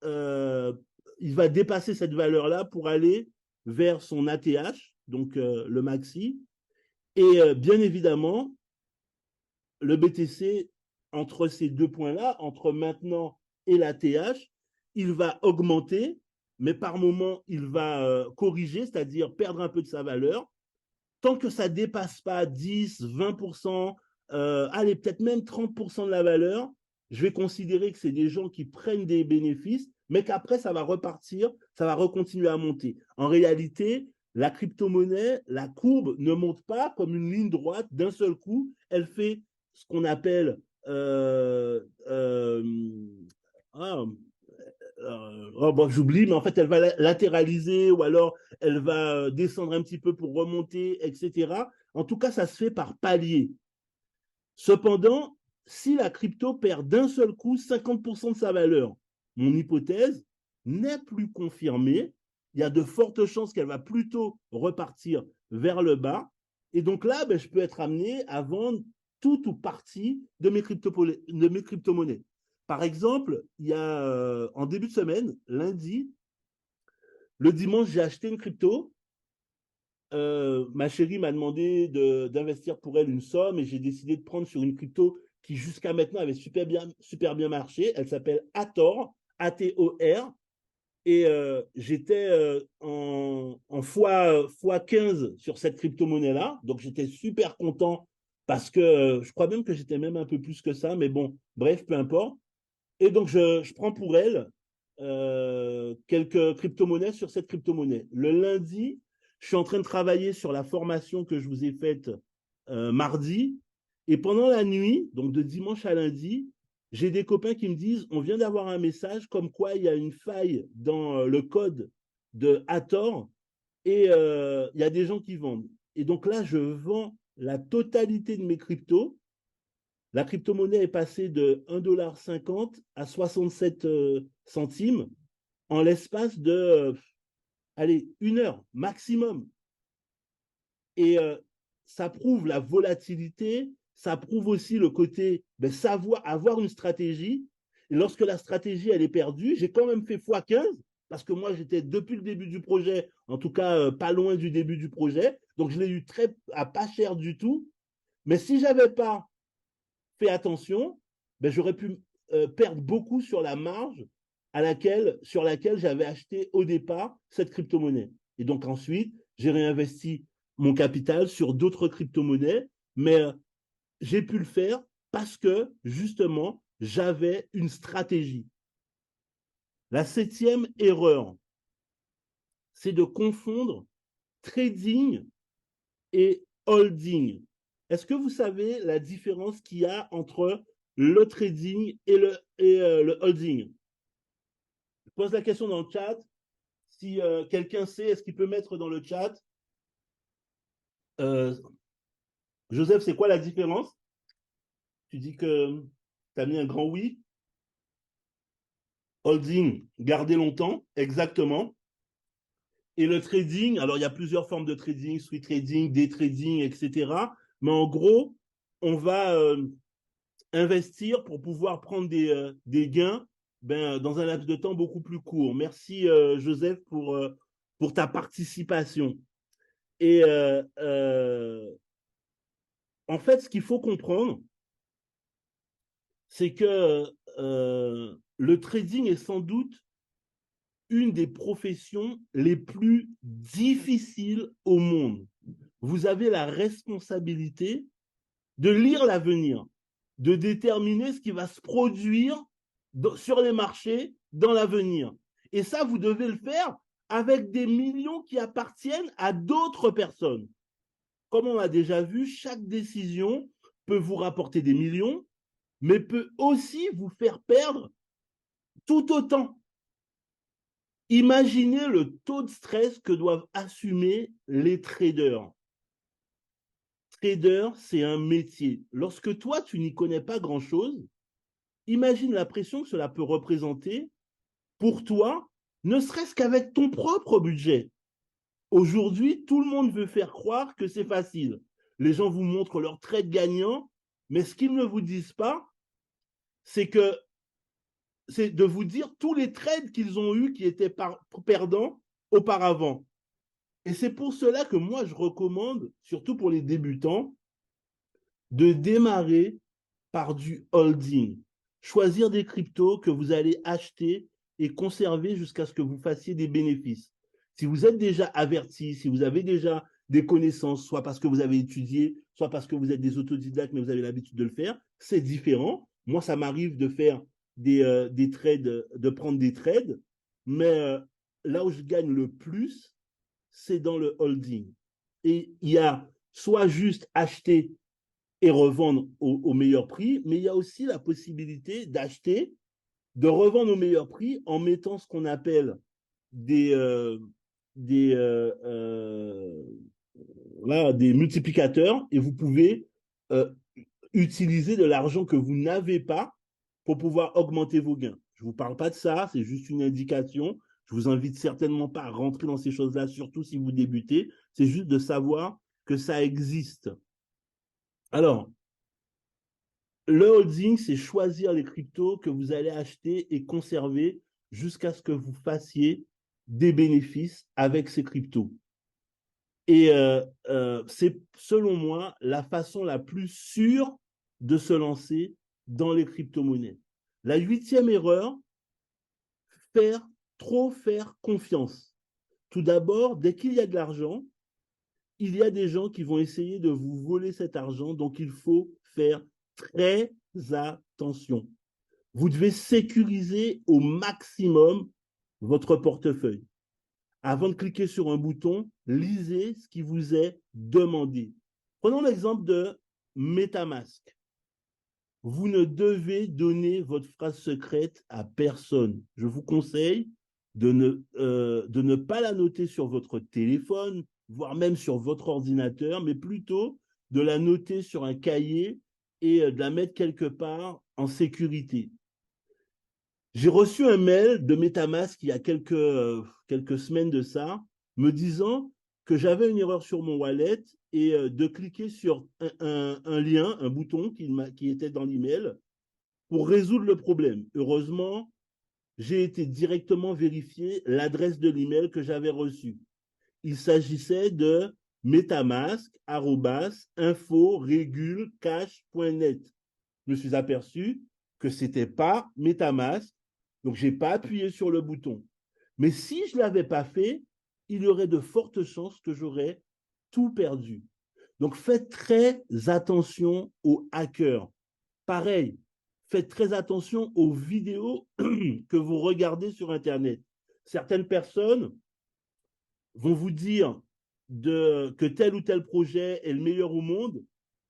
il va dépasser cette valeur-là pour aller vers son ATH, donc le maxi. Et bien évidemment, le BTC, entre ces deux points-là, entre maintenant et l'ATH, il va augmenter, mais par moment, il va corriger, c'est-à-dire perdre un peu de sa valeur. Tant que ça ne dépasse pas 10, 20%, allez, peut-être même 30% de la valeur, je vais considérer que c'est des gens qui prennent des bénéfices, mais qu'après, ça va repartir, ça va recontinuer à monter. En réalité, la crypto-monnaie, la courbe ne monte pas comme une ligne droite d'un seul coup. Elle fait ce qu'on appelle ah, oh, bon, j'oublie, mais en fait, elle va latéraliser ou alors elle va descendre un petit peu pour remonter, etc. En tout cas, ça se fait par palier. Cependant, si la crypto perd d'un seul coup 50% de sa valeur, mon hypothèse n'est plus confirmée. Il y a de fortes chances qu'elle va plutôt repartir vers le bas. Et donc là, ben, je peux être amené à vendre tout ou partie de mes crypto-monnaies. Par exemple, il y a en début de semaine, lundi, le dimanche, j'ai acheté une crypto. Ma chérie m'a demandé d'investir pour elle une somme et j'ai décidé de prendre sur une crypto qui jusqu'à maintenant avait super bien marché. Elle s'appelle Ator, A-T-O-R. Et j'étais en fois 15 sur cette crypto-monnaie-là. Donc j'étais super content parce que je crois même que j'étais même un peu plus que ça. Mais bon, bref, peu importe. Et donc, je prends pour elle quelques crypto-monnaies sur cette crypto-monnaie. Le lundi, je suis en train de travailler sur la formation que je vous ai faite mardi. Et pendant la nuit, donc de dimanche à lundi, j'ai des copains qui me disent, on vient d'avoir un message comme quoi il y a une faille dans le code de Hathor et il y a des gens qui vendent. Et donc là, je vends la totalité de mes cryptos. La crypto-monnaie est passée de 1,50 $ à 67 centimes en l'espace de, allez, 1 heure maximum. Et ça prouve la volatilité, ça prouve aussi le côté savoir avoir une stratégie. Et lorsque la stratégie elle est perdue, j'ai quand même fait x15 parce que moi j'étais depuis le début du projet, en tout cas pas loin du début du projet, donc je l'ai eu à pas cher du tout. Mais si j'avais pas fait attention, ben, j'aurais pu perdre beaucoup sur la marge sur laquelle j'avais acheté au départ cette crypto-monnaie. Et donc ensuite, j'ai réinvesti mon capital sur d'autres crypto-monnaies, mais j'ai pu le faire parce que justement, j'avais une stratégie. La 7e erreur, c'est de confondre trading et holding. Est-ce que vous savez la différence qu'il y a entre le trading et le holding? Je pose la question dans le chat. Si quelqu'un sait, est-ce qu'il peut mettre dans le chat? Joseph, c'est quoi la différence? Tu dis que tu as mis un grand oui. Holding, garder longtemps, exactement. Et le trading, alors il y a plusieurs formes de trading, swing trading, day trading, etc. Mais en gros, on va investir pour pouvoir prendre des gains dans un laps de temps beaucoup plus court. Merci Joseph pour ta participation. Et en fait, ce qu'il faut comprendre, c'est que le trading est sans doute une des professions les plus difficiles au monde. Vous avez la responsabilité de lire l'avenir, de déterminer ce qui va se produire sur les marchés dans l'avenir. Et ça, vous devez le faire avec des millions qui appartiennent à d'autres personnes. Comme on a déjà vu, chaque décision peut vous rapporter des millions, mais peut aussi vous faire perdre tout autant. Imaginez le taux de stress que doivent assumer les traders. Trader, c'est un métier. Lorsque toi, tu n'y connais pas grand-chose, imagine la pression que cela peut représenter pour toi, ne serait-ce qu'avec ton propre budget. Aujourd'hui, tout le monde veut faire croire que c'est facile. Les gens vous montrent leurs trades gagnants, mais ce qu'ils ne vous disent pas, c'est de vous dire tous les trades qu'ils ont eus qui étaient perdants auparavant. Et c'est pour cela que moi, je recommande, surtout pour les débutants, de démarrer par du holding. Choisir des cryptos que vous allez acheter et conserver jusqu'à ce que vous fassiez des bénéfices. Si vous êtes déjà averti, si vous avez déjà des connaissances, soit parce que vous avez étudié, soit parce que vous êtes des autodidactes, mais vous avez l'habitude de le faire, c'est différent. Moi, ça m'arrive de faire des trades, de prendre des trades, mais là où je gagne le plus, c'est dans le holding. Et il y a soit juste acheter et revendre au meilleur prix, mais il y a aussi la possibilité d'acheter, de revendre au meilleur prix en mettant ce qu'on appelle des, des, euh, euh, des multiplicateurs et vous pouvez euh, utiliser de l'argent que vous n'avez pas pour pouvoir augmenter vos gains. Je ne vous parle pas de ça, c'est juste une indication. Je vous invite certainement pas à rentrer dans ces choses-là, surtout si vous débutez. C'est juste de savoir que ça existe. Alors, le holding, c'est choisir les cryptos que vous allez acheter et conserver jusqu'à ce que vous fassiez des bénéfices avec ces cryptos. Et c'est, selon moi, la façon la plus sûre de se lancer dans les crypto-monnaies. La 8e erreur, trop faire confiance. Tout d'abord, dès qu'il y a de l'argent, il y a des gens qui vont essayer de vous voler cet argent, donc il faut faire très attention. Vous devez sécuriser au maximum votre portefeuille. Avant de cliquer sur un bouton, lisez ce qui vous est demandé. Prenons l'exemple de MetaMask. Vous ne devez donner votre phrase secrète à personne. Je vous conseille de ne pas la noter sur votre téléphone, voire même sur votre ordinateur, mais plutôt de la noter sur un cahier et de la mettre quelque part en sécurité. J'ai reçu un mail de MetaMask il y a quelques semaines de ça, me disant que j'avais une erreur sur mon wallet et de cliquer sur un lien, un bouton qui était dans l'email pour résoudre le problème. Heureusement, j'ai été directement vérifier l'adresse de l'email que j'avais reçu. Il s'agissait de metamask@info-cash.net. Je me suis aperçu que ce n'était pas MetaMask, donc je n'ai pas appuyé sur le bouton. Mais si je ne l'avais pas fait, il y aurait de fortes chances que j'aurais tout perdu. Donc faites très attention aux hackers. Pareil, faites très attention aux vidéos que vous regardez sur Internet. Certaines personnes vont vous dire que tel ou tel projet est le meilleur au monde.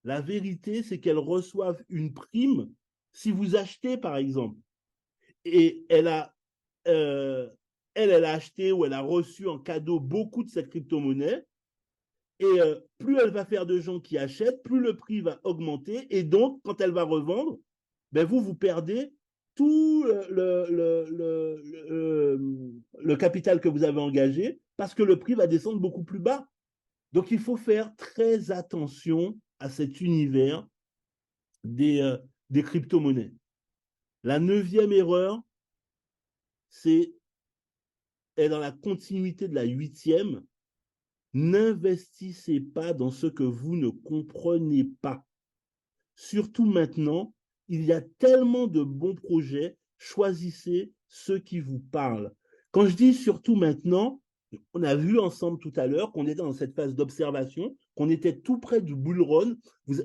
La vérité, c'est qu'elles reçoivent une prime si vous achetez, par exemple. Et elle a acheté ou elle a reçu en cadeau beaucoup de cette crypto-monnaie. Et plus elle va faire de gens qui achètent, plus le prix va augmenter. Et donc, quand elle va revendre, ben vous perdez tout le capital que vous avez engagé parce que le prix va descendre beaucoup plus bas. Donc, il faut faire très attention à cet univers des crypto-monnaies. La 9e erreur, est dans la continuité de la 8e. N'investissez pas dans ce que vous ne comprenez pas. Surtout maintenant, il y a tellement de bons projets, choisissez ceux qui vous parlent. Quand je dis surtout maintenant, on a vu ensemble tout à l'heure qu'on était dans cette phase d'observation, qu'on était tout près du bull run.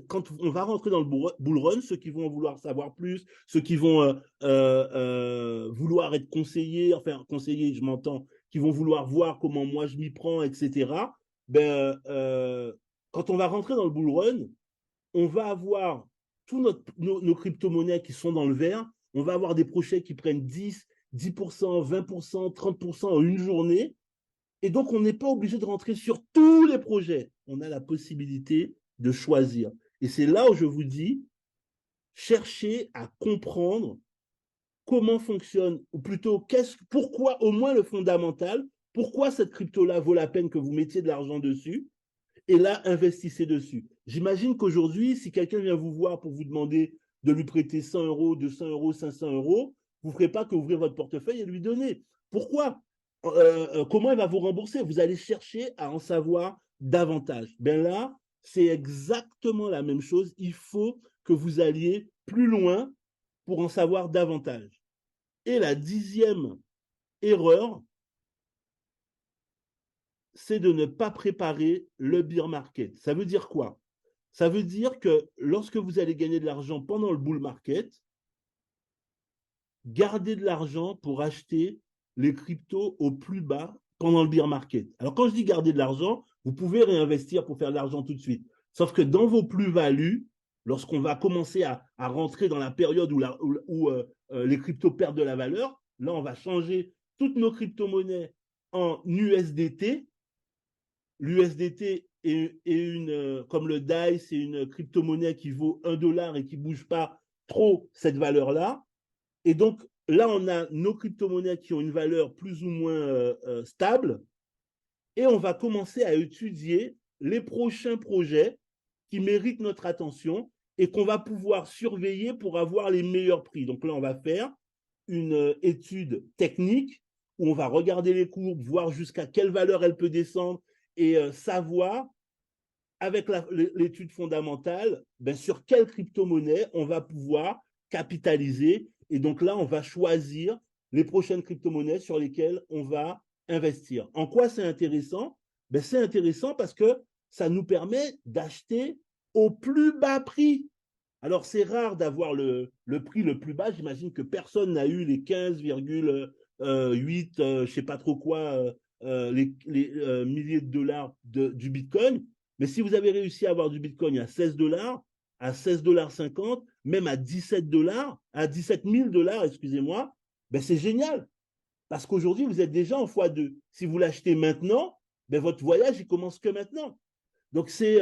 Quand on va rentrer dans le bull run, ceux qui vont vouloir savoir plus, ceux qui vont vouloir être conseillés, enfin conseillés, je m'entends, qui vont vouloir voir comment moi je m'y prends, etc. Quand on va rentrer dans le bull run, on va avoir tous nos crypto-monnaies qui sont dans le vert, on va avoir des projets qui prennent 10%, 20%, 30% en une journée. Et donc, on n'est pas obligé de rentrer sur tous les projets. On a la possibilité de choisir. Et c'est là où je vous dis, cherchez à comprendre comment fonctionne, ou plutôt pourquoi au moins le fondamental, pourquoi cette crypto-là vaut la peine que vous mettiez de l'argent dessus, et là, investissez dessus. J'imagine qu'aujourd'hui, si quelqu'un vient vous voir pour vous demander de lui prêter 100 euros, 200 euros, 500 euros, vous ne ferez pas qu'ouvrir votre portefeuille et lui donner. Pourquoi comment il va vous rembourser? Vous allez chercher à en savoir davantage. Ben là, c'est exactement la même chose. Il faut que vous alliez plus loin pour en savoir davantage. Et la 10e erreur, c'est de ne pas préparer le bear market. Ça veut dire quoi? Ça veut dire que lorsque vous allez gagner de l'argent pendant le bull market, gardez de l'argent pour acheter les cryptos au plus bas pendant le bear market. Alors quand je dis garder de l'argent, vous pouvez réinvestir pour faire de l'argent tout de suite. Sauf que dans vos plus-values, lorsqu'on va commencer à rentrer dans la période où les cryptos perdent de la valeur, là on va changer toutes nos crypto-monnaies en USDT. L'USDT comme le DAI, c'est une crypto-monnaie qui vaut 1 dollar et qui ne bouge pas trop cette valeur-là. Et donc, là, on a nos crypto-monnaies qui ont une valeur plus ou moins stable. Et on va commencer à étudier les prochains projets qui méritent notre attention et qu'on va pouvoir surveiller pour avoir les meilleurs prix. Donc là, on va faire une étude technique où on va regarder les courbes, voir jusqu'à quelle valeur elle peut descendre et savoir, avec l'étude fondamentale, sur quelle crypto-monnaie on va pouvoir capitaliser. Et donc là, on va choisir les prochaines crypto-monnaies sur lesquelles on va investir. En quoi c'est intéressant? C'est intéressant parce que ça nous permet d'acheter au plus bas prix. Alors, c'est rare d'avoir le prix le plus bas. J'imagine que personne n'a eu les 15,8, je ne sais pas trop quoi, les milliers de dollars du Bitcoin. Mais si vous avez réussi à avoir du Bitcoin à 16 dollars, à 16,50 $, même à 17 dollars, à 17 000 $, excusez-moi, c'est génial. Parce qu'aujourd'hui, vous êtes déjà en x2. Si vous l'achetez maintenant, votre voyage, il commence que maintenant. Donc, c'est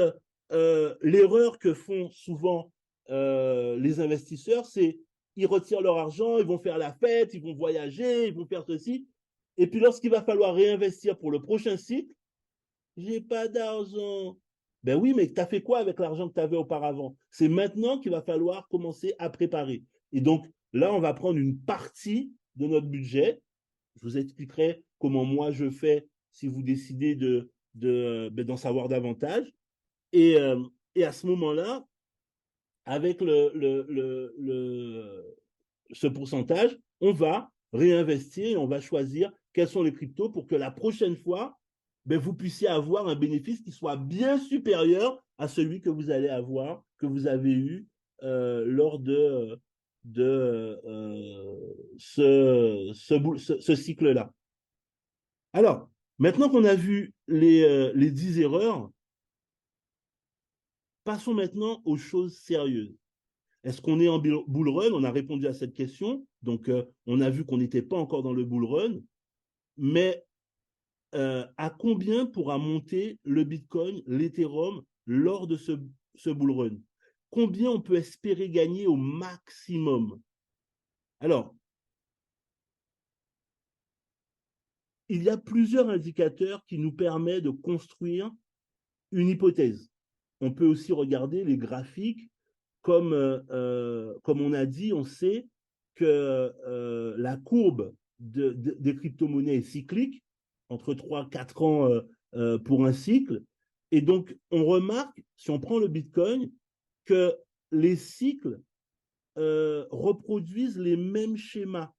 l'erreur que font souvent les investisseurs, c'est ils retirent leur argent, ils vont faire la fête, ils vont voyager, ils vont faire ceci. Et puis, lorsqu'il va falloir réinvestir pour le prochain cycle, j'ai pas d'argent. Ben oui, mais tu as fait quoi avec l'argent que tu avais auparavant? C'est maintenant qu'il va falloir commencer à préparer. Et donc, là, on va prendre une partie de notre budget. Je vous expliquerai comment moi je fais si vous décidez d'en savoir davantage. Et, et à ce moment-là, avec ce pourcentage, on va réinvestir et on va choisir quels sont les cryptos pour que la prochaine fois, ben, vous puissiez avoir un bénéfice qui soit bien supérieur à celui que vous allez avoir, que vous avez eu lors de ce cycle-là. Alors, maintenant qu'on a vu les 10 erreurs, passons maintenant aux choses sérieuses. Est-ce qu'on est en bull run? On a répondu à cette question. Donc, on a vu qu'on n'était pas encore dans le bull run. Mais à combien pourra monter le Bitcoin, l'Ethereum lors de ce bull run? Combien on peut espérer gagner au maximum? Alors, il y a plusieurs indicateurs qui nous permettent de construire une hypothèse. On peut aussi regarder les graphiques. Comme on a dit, on sait que la courbe des crypto-monnaies est cyclique, entre 3 4 ans pour un cycle. Et donc, on remarque, si on prend le Bitcoin, que les cycles reproduisent les mêmes schémas.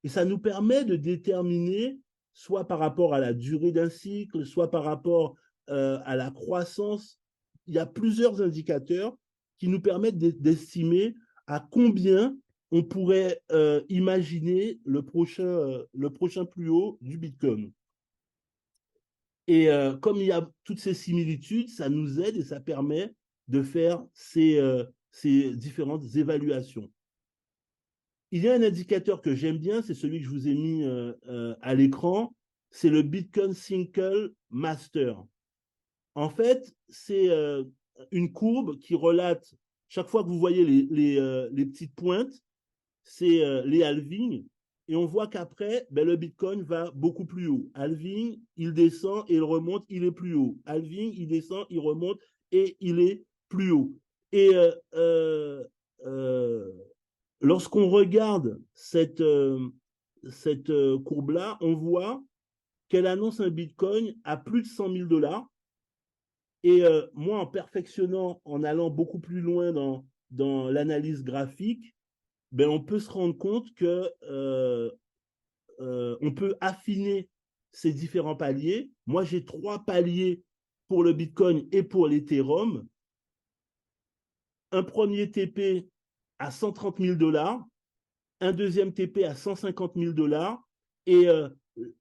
Et ça nous permet de déterminer, soit par rapport à la durée d'un cycle, soit par rapport à la croissance. Il y a plusieurs indicateurs qui nous permettent d'estimer à combien on pourrait imaginer le prochain plus haut du Bitcoin. Et comme il y a toutes ces similitudes, ça nous aide et ça permet de faire ces différentes évaluations. Il y a un indicateur que j'aime bien, c'est celui que je vous ai mis à l'écran, c'est le Bitcoin Single Master. En fait, c'est une courbe qui relate, chaque fois que vous voyez les petites pointes, c'est les halvings, et on voit qu'après, ben, le Bitcoin va beaucoup plus haut. Halving, il descend et il remonte, il est plus haut. Halving, il descend, il remonte et il est plus haut. Et lorsqu'on regarde cette courbe-là, on voit qu'elle annonce un Bitcoin à plus de 100 000 $. Et moi, en perfectionnant, en allant beaucoup plus loin dans l'analyse graphique, ben, on peut se rendre compte que on peut affiner ces différents paliers. Moi, j'ai 3 paliers pour le Bitcoin et pour l'Ethereum. Un premier TP à 130 000 $, un deuxième TP à 150 000 $, et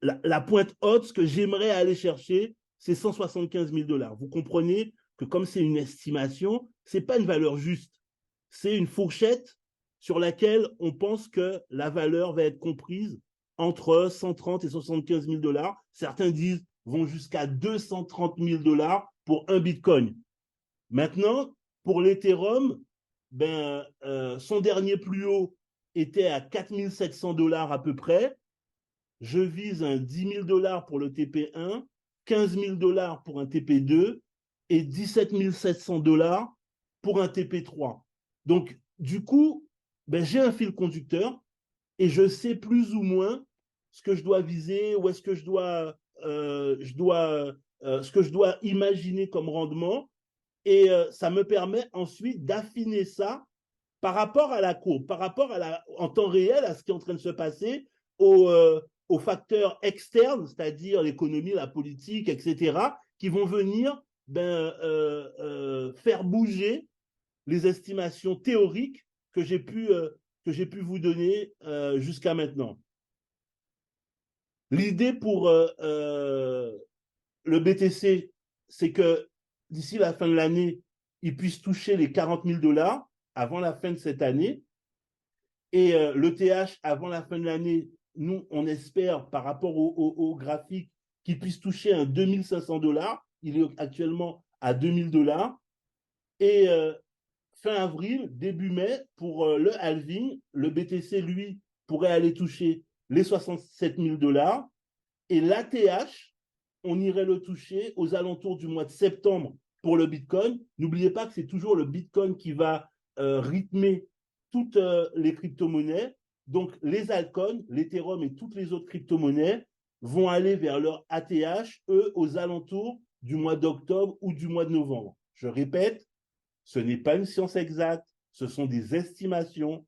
la pointe haute, ce que j'aimerais aller chercher, c'est 175 000 $. Vous comprenez que comme c'est une estimation, ce n'est pas une valeur juste. C'est une fourchette sur laquelle on pense que la valeur va être comprise entre 130 et 75 000 $. Certains disent vont jusqu'à 230 000 $ pour un Bitcoin. Maintenant, pour l'Ethereum, ben, son dernier plus haut était à 4 700 $ à peu près. Je vise un 10 000 $ pour le TP1, 15 000 $ pour un TP2 et 17 700 $ pour un TP3. Donc, du coup, ben, j'ai un fil conducteur et je sais plus ou moins ce que je dois viser, où est-ce que ce que je dois imaginer comme rendement. Et ça me permet ensuite d'affiner ça par rapport à la courbe, par rapport en temps réel à ce qui est en train de se passer, aux facteurs externes, c'est-à-dire l'économie, la politique, etc., qui vont venir faire bouger les estimations théoriques que j'ai pu vous donner jusqu'à maintenant. L'idée pour le BTC, c'est que d'ici la fin de l'année, il puisse toucher les 40 000 $ avant la fin de cette année. Et l'ETH, avant la fin de l'année, nous, on espère, par rapport au graphique, qu'il puisse toucher un 2500 $. Il est actuellement à 2000 $. Et fin avril, début mai, pour le halving, le BTC, lui, pourrait aller toucher les 67 000 $. Et l'ATH, on irait le toucher aux alentours du mois de septembre pour le Bitcoin. N'oubliez pas que c'est toujours le Bitcoin qui va rythmer toutes les crypto-monnaies. Donc, les altcoins, l'Ethereum et toutes les autres crypto-monnaies vont aller vers leur ATH, eux, aux alentours du mois d'octobre ou du mois de novembre. Je répète, ce n'est pas une science exacte, ce sont des estimations.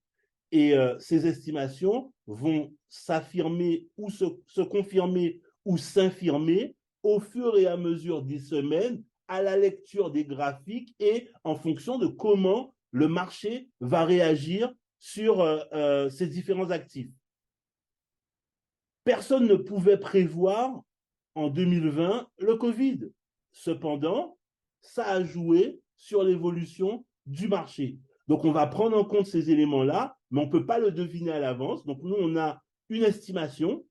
Et ces estimations vont s'affirmer ou se confirmer ou s'infirmer au fur et à mesure des semaines, à la lecture des graphiques et en fonction de comment le marché va réagir sur ces différents actifs. Personne ne pouvait prévoir en 2020 le Covid. Cependant, ça a joué sur l'évolution du marché. Donc, on va prendre en compte ces éléments-là, mais on ne peut pas le deviner à l'avance. Donc, nous, on a une estimation,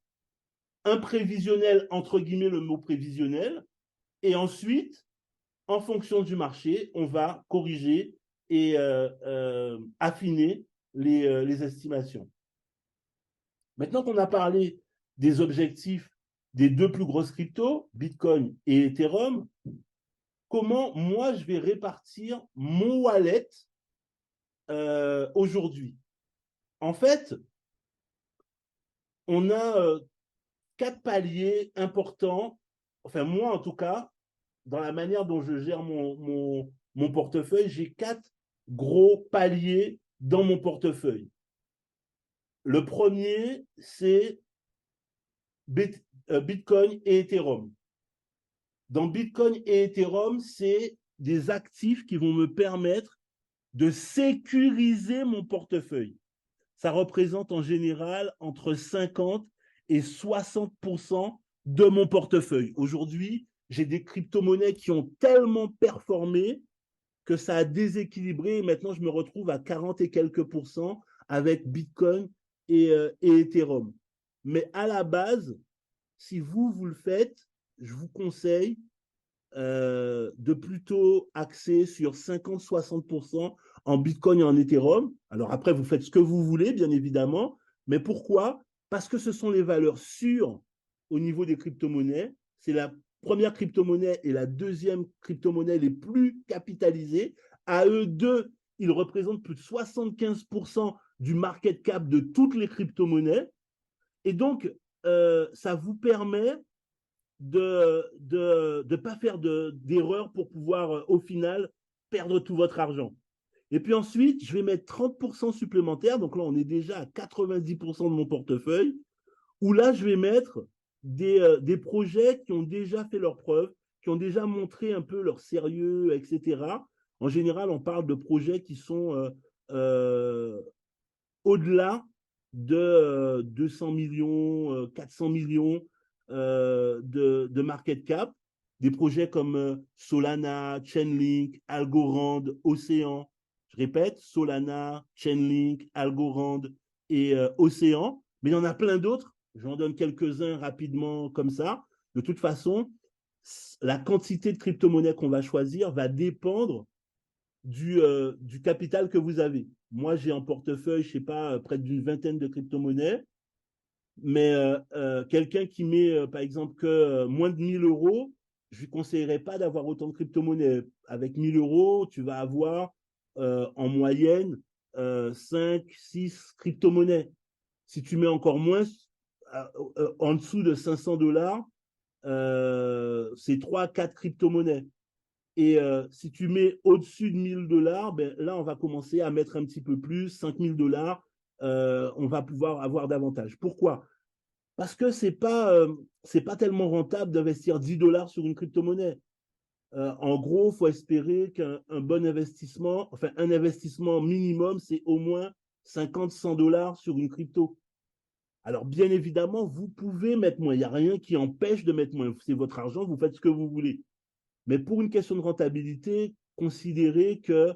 un prévisionnel, entre guillemets, le mot prévisionnel, et ensuite, en fonction du marché, on va corriger et affiner les estimations. Maintenant qu'on a parlé des objectifs des deux plus grosses cryptos, Bitcoin et Ethereum, comment moi je vais répartir mon wallet aujourd'hui? En fait, on a 4 paliers importants, enfin moi en tout cas, dans la manière dont je gère mon portefeuille, j'ai 4 gros paliers dans mon portefeuille. Le premier, c'est Bitcoin et Ethereum. Dans Bitcoin et Ethereum, c'est des actifs qui vont me permettre de sécuriser mon portefeuille. Ça représente en général entre 50 et 60% de mon portefeuille. Aujourd'hui, j'ai des crypto-monnaies qui ont tellement performé que ça a déséquilibré. Et maintenant, je me retrouve à 40 et quelques pourcents avec Bitcoin et Ethereum. Mais à la base, si vous le faites, je vous conseille de plutôt axer sur 50-60% en Bitcoin et en Ethereum. Alors après, vous faites ce que vous voulez, bien évidemment. Mais pourquoi? Parce que ce sont les valeurs sûres au niveau des crypto-monnaies. C'est la première crypto-monnaie et la deuxième crypto-monnaie les plus capitalisées. À eux deux, ils représentent plus de 75% du market cap de toutes les crypto-monnaies. Et donc, ça vous permet de pas faire d'erreur pour pouvoir, au final, perdre tout votre argent. Et puis ensuite, je vais mettre 30% supplémentaires. Donc là, on est déjà à 90% de mon portefeuille, où là, je vais mettre des projets qui ont déjà fait leurs preuves, qui ont déjà montré un peu leur sérieux, etc. En général, on parle de projets qui sont au-delà de 200 millions, 400 millions de market cap. Des projets comme Solana, Chainlink, Algorand, Océan. Je répète, Solana, Chainlink, Algorand et Océan. Mais il y en a plein d'autres. J'en donne quelques-uns rapidement comme ça. De toute façon, la quantité de crypto-monnaies qu'on va choisir va dépendre du capital que vous avez. Moi, j'ai en portefeuille, je ne sais pas, près d'une vingtaine de crypto-monnaies, mais quelqu'un qui met, par exemple, que moins de 1000 euros, je ne lui conseillerais pas d'avoir autant de crypto-monnaies. Avec 1000 euros, tu vas avoir en moyenne 5, 6 crypto-monnaies. Si tu mets encore moins, en dessous de 500 dollars, c'est 3, 4 crypto-monnaies. Et si tu mets au-dessus de 1000 dollars, ben, là, on va commencer à mettre un petit peu plus, 5000 dollars, on va pouvoir avoir davantage. Pourquoi? Parce que c'est pas tellement rentable d'investir 10 dollars sur une crypto-monnaie. En gros, il faut espérer qu'un bon investissement, enfin un investissement minimum, c'est au moins 50-100 dollars sur une crypto. Alors, bien évidemment, vous pouvez mettre moins. Il n'y a rien qui empêche de mettre moins. C'est votre argent, vous faites ce que vous voulez. Mais pour une question de rentabilité, considérez que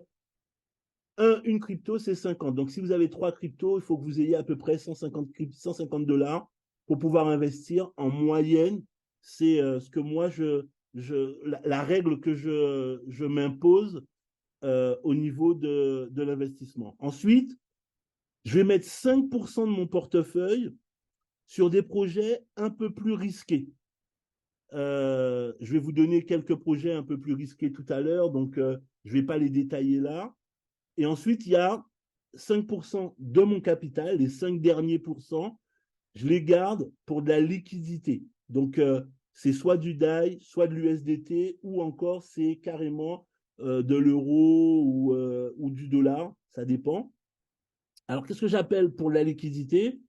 une crypto, c'est 50. Donc, si vous avez 3 cryptos, il faut que vous ayez à peu près 150 dollars pour pouvoir investir en moyenne. C'est ce que moi, la règle que je m'impose au niveau de l'investissement. Ensuite, je vais mettre 5% de mon portefeuille sur des projets un peu plus risqués. Je vais vous donner quelques projets un peu plus risqués tout à l'heure, donc je ne vais pas les détailler là. Et ensuite, il y a 5% de mon capital, les 5 derniers pourcents, je les garde pour de la liquidité. Donc, c'est soit du DAI, soit de l'USDT, ou encore c'est carrément de l'euro ou du dollar, ça dépend. Alors, qu'est-ce que j'appelle pour la liquidité?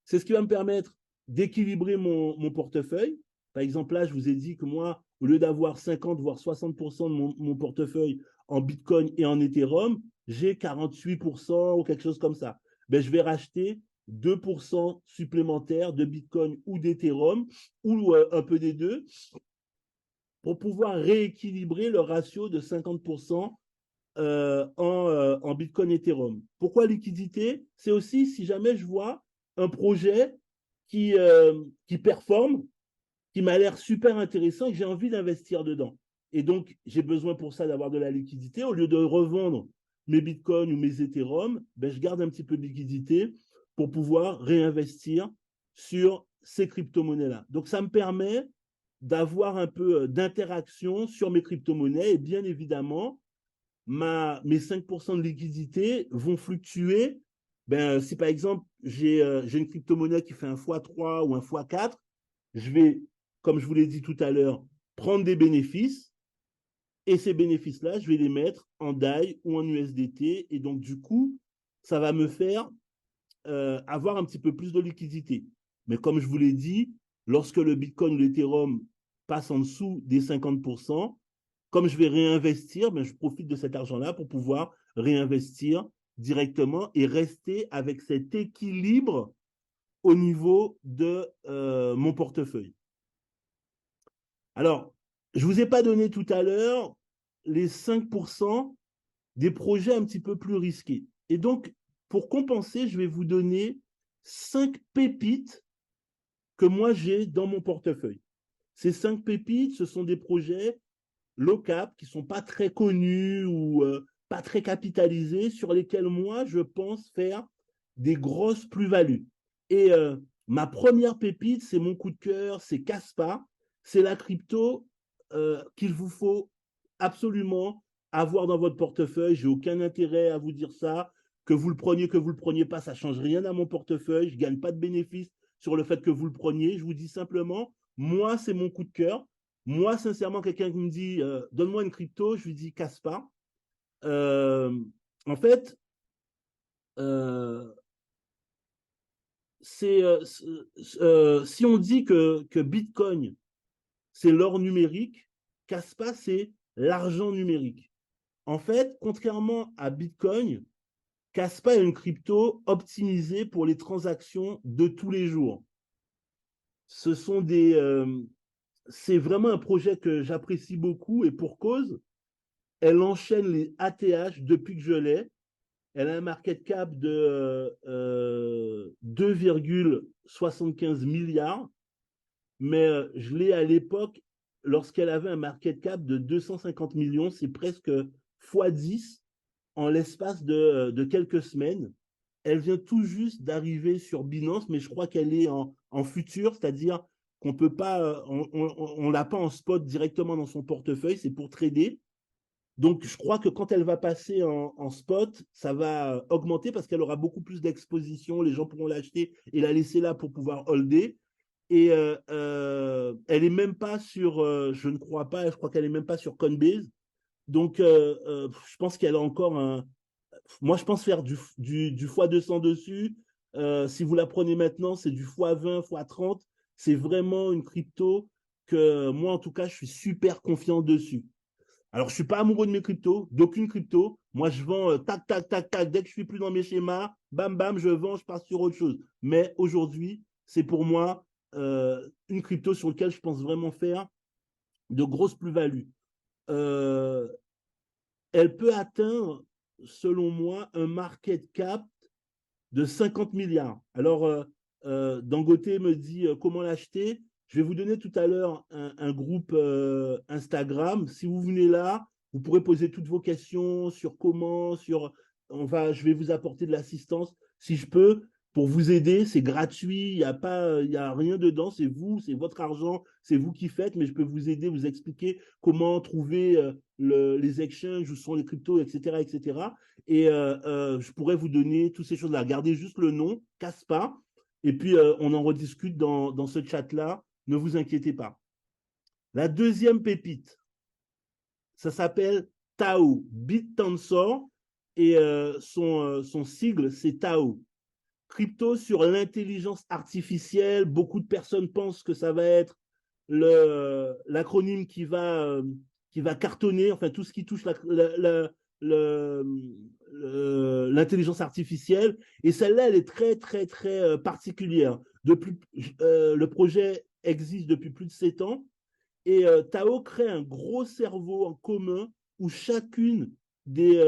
C'est ce qui va me permettre d'équilibrer mon portefeuille. Par exemple, là, je vous ai dit que moi, au lieu d'avoir 50, voire 60% de mon portefeuille en Bitcoin et en Ethereum, j'ai 48% ou quelque chose comme ça. Ben, je vais racheter 2% supplémentaires de Bitcoin ou d'Ethereum, ou un peu des deux, pour pouvoir rééquilibrer le ratio de 50% en Bitcoin Ethereum. Pourquoi liquidité? C'est aussi si jamais je vois un projet qui performe, qui m'a l'air super intéressant et que j'ai envie d'investir dedans. Et donc, j'ai besoin pour ça d'avoir de la liquidité. Au lieu de revendre mes bitcoins ou mes Ethereum, ben, je garde un petit peu de liquidité pour pouvoir réinvestir sur ces crypto-monnaies-là. Donc, ça me permet d'avoir un peu d'interaction sur mes crypto-monnaies et bien évidemment, mes 5% de liquidité vont fluctuer. Ben, si par exemple, j'ai une crypto-monnaie qui fait un x3 ou un x4, je vais, comme je vous l'ai dit tout à l'heure, prendre des bénéfices et ces bénéfices-là, je vais les mettre en DAI ou en USDT. Et donc, du coup, ça va me faire avoir un petit peu plus de liquidité. Mais comme je vous l'ai dit, lorsque le Bitcoin ou l'Ethereum passe en dessous des 50%, comme je vais réinvestir, ben, je profite de cet argent-là pour pouvoir réinvestir directement et rester avec cet équilibre au niveau de mon portefeuille. Alors, je ne vous ai pas donné tout à l'heure les 5% des projets un petit peu plus risqués. Et donc, pour compenser, je vais vous donner 5 pépites que moi j'ai dans mon portefeuille. Ces 5 pépites, ce sont des projets low cap qui ne sont pas très connus ou pas très capitalisés, sur lesquels moi je pense faire des grosses plus-values. Et ma première pépite, c'est mon coup de cœur, c'est Kaspa. C'est la crypto qu'il vous faut absolument avoir dans votre portefeuille. J'ai aucun intérêt à vous dire ça. Que vous le preniez, que vous le preniez pas, ça change rien à mon portefeuille. Je ne gagne pas de bénéfice sur le fait que vous le preniez. Je vous dis simplement, moi, c'est mon coup de cœur. Moi, sincèrement, quelqu'un qui me dit donne-moi une crypto, je lui dis casse pas. Euh, en fait, euh, c'est si on dit que Bitcoin c'est l'or numérique, Caspa c'est l'argent numérique. En fait, contrairement à Bitcoin, Caspa est une crypto optimisée pour les transactions de tous les jours. Ce sont c'est vraiment un projet que j'apprécie beaucoup et pour cause, elle enchaîne les ATH depuis que je l'ai. Elle a un market cap de 2,75 milliards, mais je l'ai à l'époque lorsqu'elle avait un market cap de 250 millions, c'est presque x10 en l'espace de quelques semaines. Elle vient tout juste d'arriver sur Binance, mais je crois qu'elle est en futur, c'est-à-dire qu'on peut pas, on l'a pas en spot directement dans son portefeuille, c'est pour trader. Donc, je crois que quand elle va passer en spot, ça va augmenter parce qu'elle aura beaucoup plus d'exposition. Les gens pourront l'acheter et la laisser là pour pouvoir holder. Et elle est même pas sur, je ne crois pas, je crois qu'elle est même pas sur Coinbase. Donc, je pense qu'elle a encore un. Moi, je pense faire du x200 dessus. Si vous la prenez maintenant, c'est du x20, x30. C'est vraiment une crypto que moi, en tout cas, je suis super confiant dessus. Alors, je ne suis pas amoureux de mes cryptos, d'aucune crypto. Moi, je vends tac, tac, tac, tac. Dès que je suis plus dans mes schémas, bam, bam, je vends, je passe sur autre chose. Mais aujourd'hui, c'est pour moi une crypto sur laquelle je pense vraiment faire de grosses plus-values. Euh, Elle peut atteindre, selon moi, un market cap de 50 milliards. Alors, Dangote me dit comment l'acheter. Je vais vous donner tout à l'heure un groupe Instagram. Si vous venez là, vous pourrez poser toutes vos questions sur comment, je vais vous apporter de l'assistance si je peux pour vous aider. C'est gratuit, il y a rien dedans. C'est vous, c'est votre argent, c'est vous qui faites, mais je peux vous aider, vous expliquer comment trouver les exchanges, où sont les cryptos, etc., etc. Et je pourrais vous donner toutes ces choses-là. Gardez juste le nom, Caspa, et puis on en rediscute dans ce chat-là. Ne vous inquiétez pas. La deuxième pépite, ça s'appelle Tao BitTensor et son sigle, c'est TAO. Crypto sur l'intelligence artificielle. Beaucoup de personnes pensent que ça va être l'acronyme qui va cartonner, enfin tout ce qui touche l'intelligence artificielle. Et celle-là, elle est très, très, très particulière. Le projet existe depuis plus de 7 ans. Et Tao crée un gros cerveau en commun où chacune des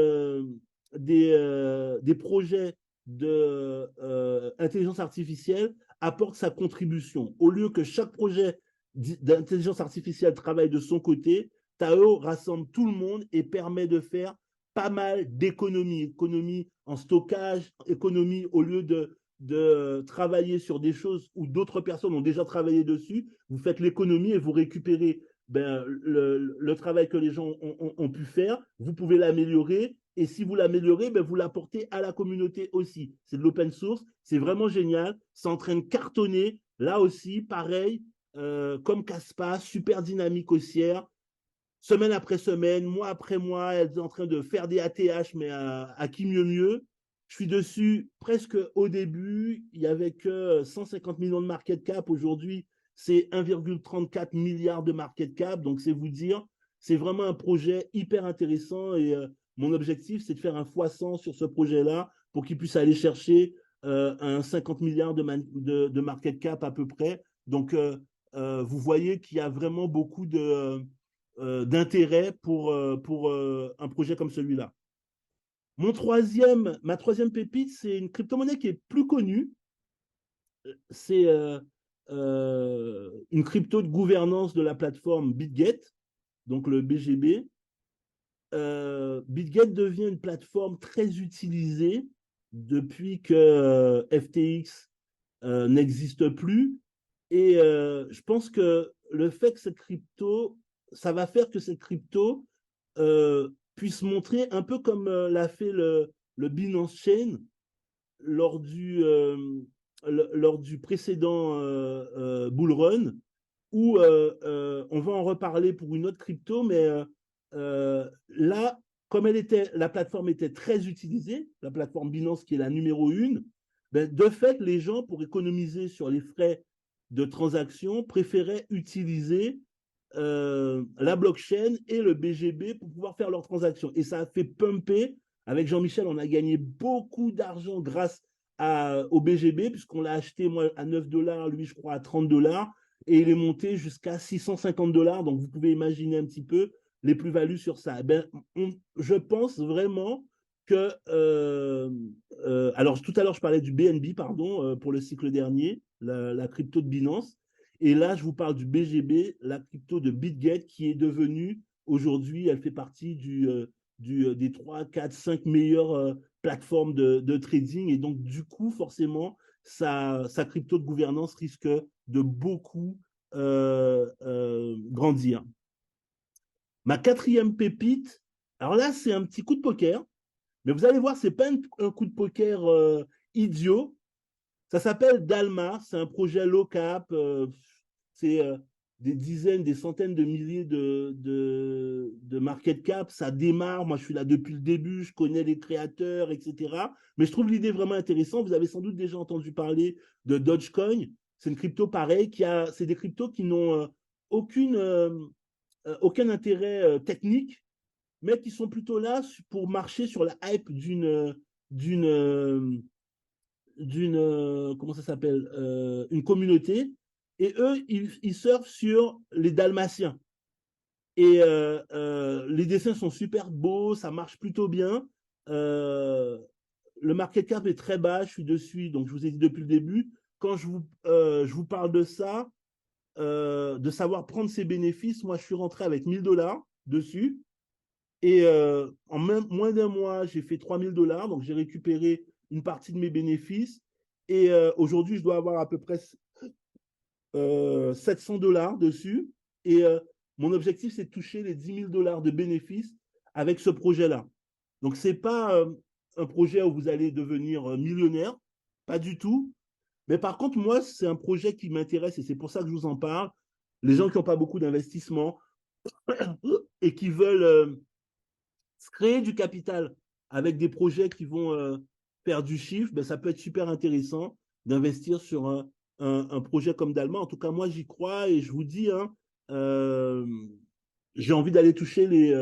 projets d'intelligence artificielle apporte sa contribution. Au lieu que chaque projet d'intelligence artificielle travaille de son côté, Tao rassemble tout le monde et permet de faire pas mal d'économies. Économies en stockage, économies au lieu de travailler sur des choses où d'autres personnes ont déjà travaillé dessus, vous faites l'économie et vous récupérez le travail que les gens ont pu faire, vous pouvez l'améliorer, et si vous l'améliorez, vous l'apportez à la communauté aussi. C'est de l'open source, c'est vraiment génial, c'est en train de cartonner, là aussi, pareil, comme Caspa, super dynamique haussière, semaine après semaine, mois après mois, elle est en train de faire des ATH, mais à qui mieux mieux. Je suis dessus presque au début. Il n'y avait que 150 millions de market cap. Aujourd'hui, c'est 1,34 milliard de market cap. Donc, c'est vous dire, c'est vraiment un projet hyper intéressant. Et mon objectif, c'est de faire un x100 sur ce projet-là pour qu'il puisse aller chercher un 50 milliards de market cap à peu près. Donc, vous voyez qu'il y a vraiment beaucoup d'intérêt pour un projet comme celui-là. Ma troisième pépite, c'est une crypto-monnaie qui est plus connue. C'est une crypto de gouvernance de la plateforme BitGet, donc le BGB. BitGet devient une plateforme très utilisée depuis que FTX n'existe plus. Et je pense que le fait que cette crypto, ça va faire que cette crypto puisse montrer un peu comme l'a fait le Binance Chain lors lors du précédent bull run, où on va en reparler pour une autre crypto, mais là, comme la plateforme était très utilisée, la plateforme Binance qui est la numéro 1, de fait, les gens, pour économiser sur les frais de transaction, préféraient utiliser la blockchain et le BGB pour pouvoir faire leurs transactions. Et ça a fait pumper. Avec Jean-Michel, on a gagné beaucoup d'argent grâce au BGB, puisqu'on l'a acheté, moi, à 9 dollars, lui, je crois, à 30 dollars, et il est monté jusqu'à 650 dollars. Donc, vous pouvez imaginer un petit peu les plus-values sur ça. Eh ben, je pense vraiment que. Alors, tout à l'heure, je parlais du BNB, pardon, pour le cycle dernier, la crypto de Binance. Et là, je vous parle du BGB, la crypto de BitGet, qui est devenue, aujourd'hui, elle fait partie des 3, 4, 5 meilleures plateformes de trading. Et donc, du coup, forcément, sa crypto de gouvernance risque de beaucoup grandir. Ma quatrième pépite, alors là, c'est un petit coup de poker, mais vous allez voir, ce n'est pas un coup de poker idiot. Ça s'appelle Dalmar, c'est un projet low cap, c'est des dizaines, des centaines de milliers de market cap, ça démarre, moi je suis là depuis le début, je connais les créateurs, etc. Mais je trouve l'idée vraiment intéressante, vous avez sans doute déjà entendu parler de Dogecoin, c'est une crypto pareille, c'est des cryptos qui n'ont aucun intérêt technique, mais qui sont plutôt là pour marcher sur la hype d'une comment ça s'appelle, une communauté, et eux, ils surfent sur les Dalmatiens. Et les dessins sont super beaux, ça marche plutôt bien. Le market cap est très bas, je suis dessus, donc je vous ai dit depuis le début. Quand je vous parle de ça, de savoir prendre ses bénéfices, moi je suis rentré avec 1000 dollars dessus. Et en moins d'un mois, j'ai fait 3000 dollars, donc j'ai récupéré une partie de mes bénéfices. Et aujourd'hui, je dois avoir à peu près 700 dollars dessus. Et mon objectif, c'est de toucher les 10 000 dollars de bénéfices avec ce projet-là. Donc, ce n'est pas un projet où vous allez devenir millionnaire, pas du tout. Mais par contre, moi, c'est un projet qui m'intéresse et c'est pour ça que je vous en parle. Les gens qui n'ont pas beaucoup d'investissement et qui veulent créer du capital avec des projets qui vont faire du chiffre, ben, ça peut être super intéressant d'investir sur un projet comme Dalma. En tout cas, moi, j'y crois et je vous dis, hein, euh, j'ai envie d'aller toucher les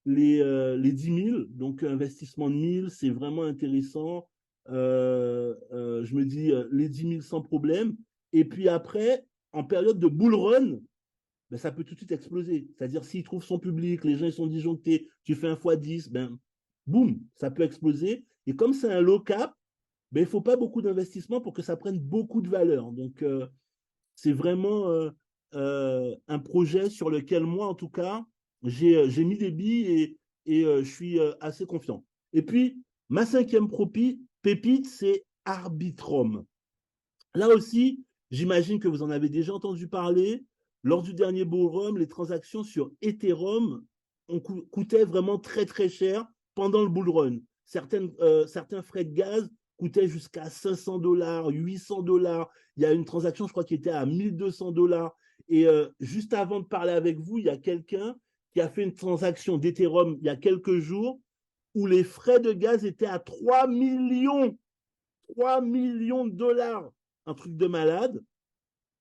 10 000. Donc, investissement de 1000, c'est vraiment intéressant. Je me dis, les 10 000 sans problème. Et puis après, en période de bull run, ben, ça peut tout de suite exploser. C'est-à-dire, s'il trouve son public, les gens ils sont disjonctés, tu fais un x10, ben, boum, ça peut exploser. Et comme c'est un low cap, ben, il ne faut pas beaucoup d'investissement pour que ça prenne beaucoup de valeur. Donc, c'est vraiment un projet sur lequel moi, en tout cas, j'ai mis des billes et je suis assez confiant. Et puis, ma cinquième pépite, c'est Arbitrum. Là aussi, j'imagine que vous en avez déjà entendu parler. Lors du dernier bull run, les transactions sur Ethereum coûtaient vraiment très très cher pendant le bull run. Certains frais de gaz coûtaient jusqu'à 500 dollars, 800 dollars. Il y a une transaction, je crois, qui était à 1200 dollars. Et juste avant de parler avec vous, il y a quelqu'un qui a fait une transaction d'Ethereum il y a quelques jours où les frais de gaz étaient à 3 millions de dollars, un truc de malade.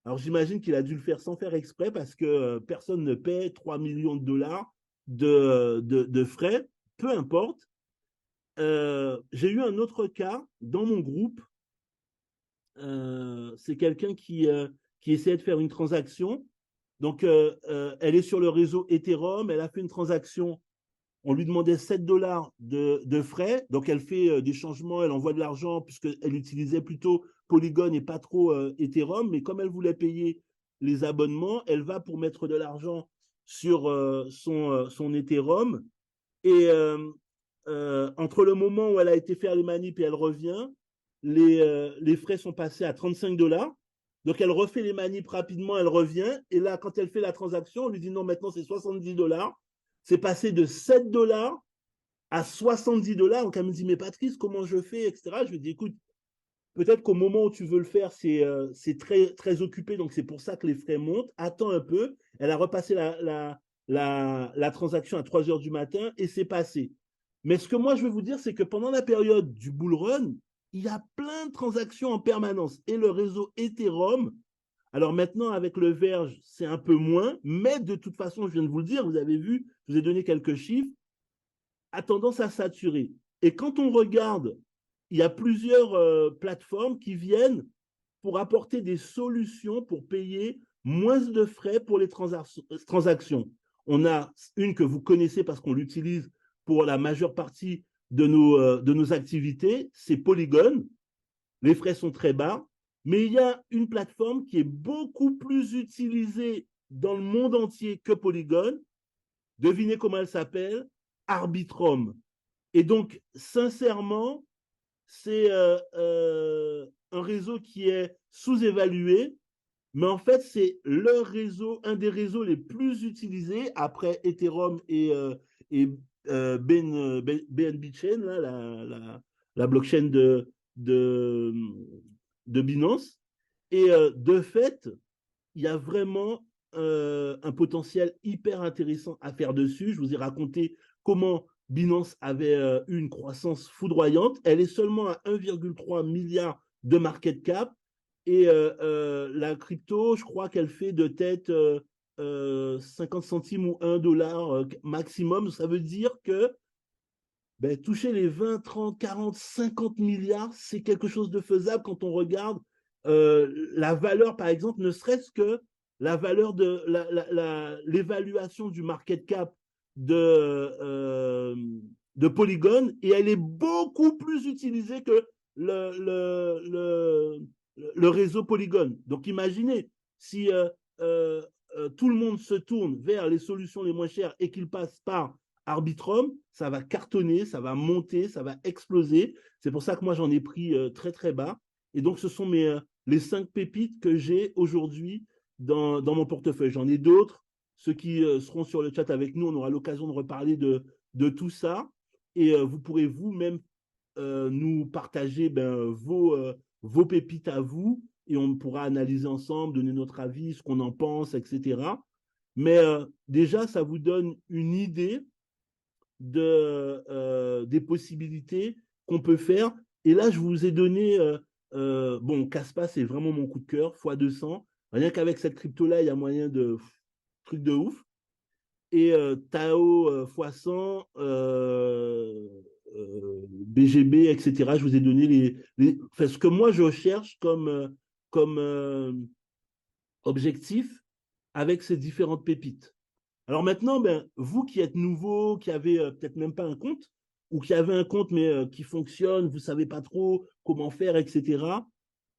Alors j'imagine qu'il a dû le faire sans faire exprès parce que personne ne paie 3 millions de dollars de frais, peu importe. J'ai eu un autre cas dans mon groupe. C'est quelqu'un qui essayait de faire une transaction. Donc, elle est sur le réseau Ethereum. Elle a fait une transaction. On lui demandait 7 dollars de frais. Donc, elle fait des changements, elle envoie de l'argent puisqu'elle utilisait plutôt Polygon et pas trop Ethereum. Mais comme elle voulait payer les abonnements, elle va pour mettre de l'argent sur son Ethereum. Et entre le moment où elle a été faire les manips et elle revient, les frais sont passés à 35 dollars. Donc, elle refait les manips rapidement, elle revient. Et là, quand elle fait la transaction, on lui dit non, maintenant c'est 70 dollars. C'est passé de 7 dollars à 70 dollars. Donc, elle me dit, mais Patrice, comment je fais, etc. Je lui dis, écoute, peut-être qu'au moment où tu veux le faire, c'est très, très occupé. Donc, c'est pour ça que les frais montent. Attends un peu. Elle a repassé la transaction à 3 heures du matin et c'est passé. Mais ce que moi, je veux vous dire, c'est que pendant la période du bull run, il y a plein de transactions en permanence. Et le réseau Ethereum, alors maintenant, avec le Verge, c'est un peu moins, mais de toute façon, je viens de vous le dire, vous avez vu, je vous ai donné quelques chiffres, a tendance à saturer. Et quand on regarde, il y a plusieurs plateformes qui viennent pour apporter des solutions pour payer moins de frais pour les transactions. On a une que vous connaissez parce qu'on l'utilise pour la majeure partie de nos activités, c'est Polygon. Les frais sont très bas, mais il y a une plateforme qui est beaucoup plus utilisée dans le monde entier que Polygon. Devinez comment elle s'appelle? Arbitrum. Et donc, sincèrement, c'est un réseau qui est sous-évalué, mais en fait, c'est le réseau, un des réseaux les plus utilisés après Ethereum et BNB Chain, là, la blockchain de, de Binance. Et de fait, il y a vraiment un potentiel hyper intéressant à faire dessus. Je vous ai raconté comment Binance avait eu une croissance foudroyante. Elle est seulement à 1,3 milliard de market cap. Et la crypto, je crois qu'elle fait de tête 50 centimes ou 1 dollar maximum. Ça veut dire que ben, toucher les 20, 30, 40, 50 milliards, c'est quelque chose de faisable quand on regarde la valeur, par exemple, ne serait-ce que la valeur de l'évaluation du market cap de Polygon, et elle est beaucoup plus utilisée que le réseau Polygon. Donc imaginez, si tout le monde se tourne vers les solutions les moins chères et qu'il passe par Arbitrum, ça va cartonner, ça va monter, ça va exploser. C'est pour ça que moi, j'en ai pris très, très bas. Et donc, ce sont les 5 pépites que j'ai aujourd'hui dans mon portefeuille. J'en ai d'autres. Ceux qui seront sur le chat avec nous, on aura l'occasion de reparler de tout ça. Et vous pourrez vous-même nous partager vos pépites à vous. Et on pourra analyser ensemble, donner notre avis, ce qu'on en pense, etc. Mais déjà, ça vous donne une idée des possibilités qu'on peut faire. Et là, je vous ai donné, bon, Caspa, c'est vraiment mon coup de cœur, fois 200. Rien qu'avec cette crypto-là, il y a moyen de truc de ouf. Et Tao fois 100, BGB, etc. Je vous ai donné enfin, ce que moi je recherche comme objectif avec ces différentes pépites. Alors maintenant, ben, vous qui êtes nouveau, qui avez peut-être même pas un compte, ou qui avez un compte mais qui fonctionne, vous savez pas trop comment faire, etc.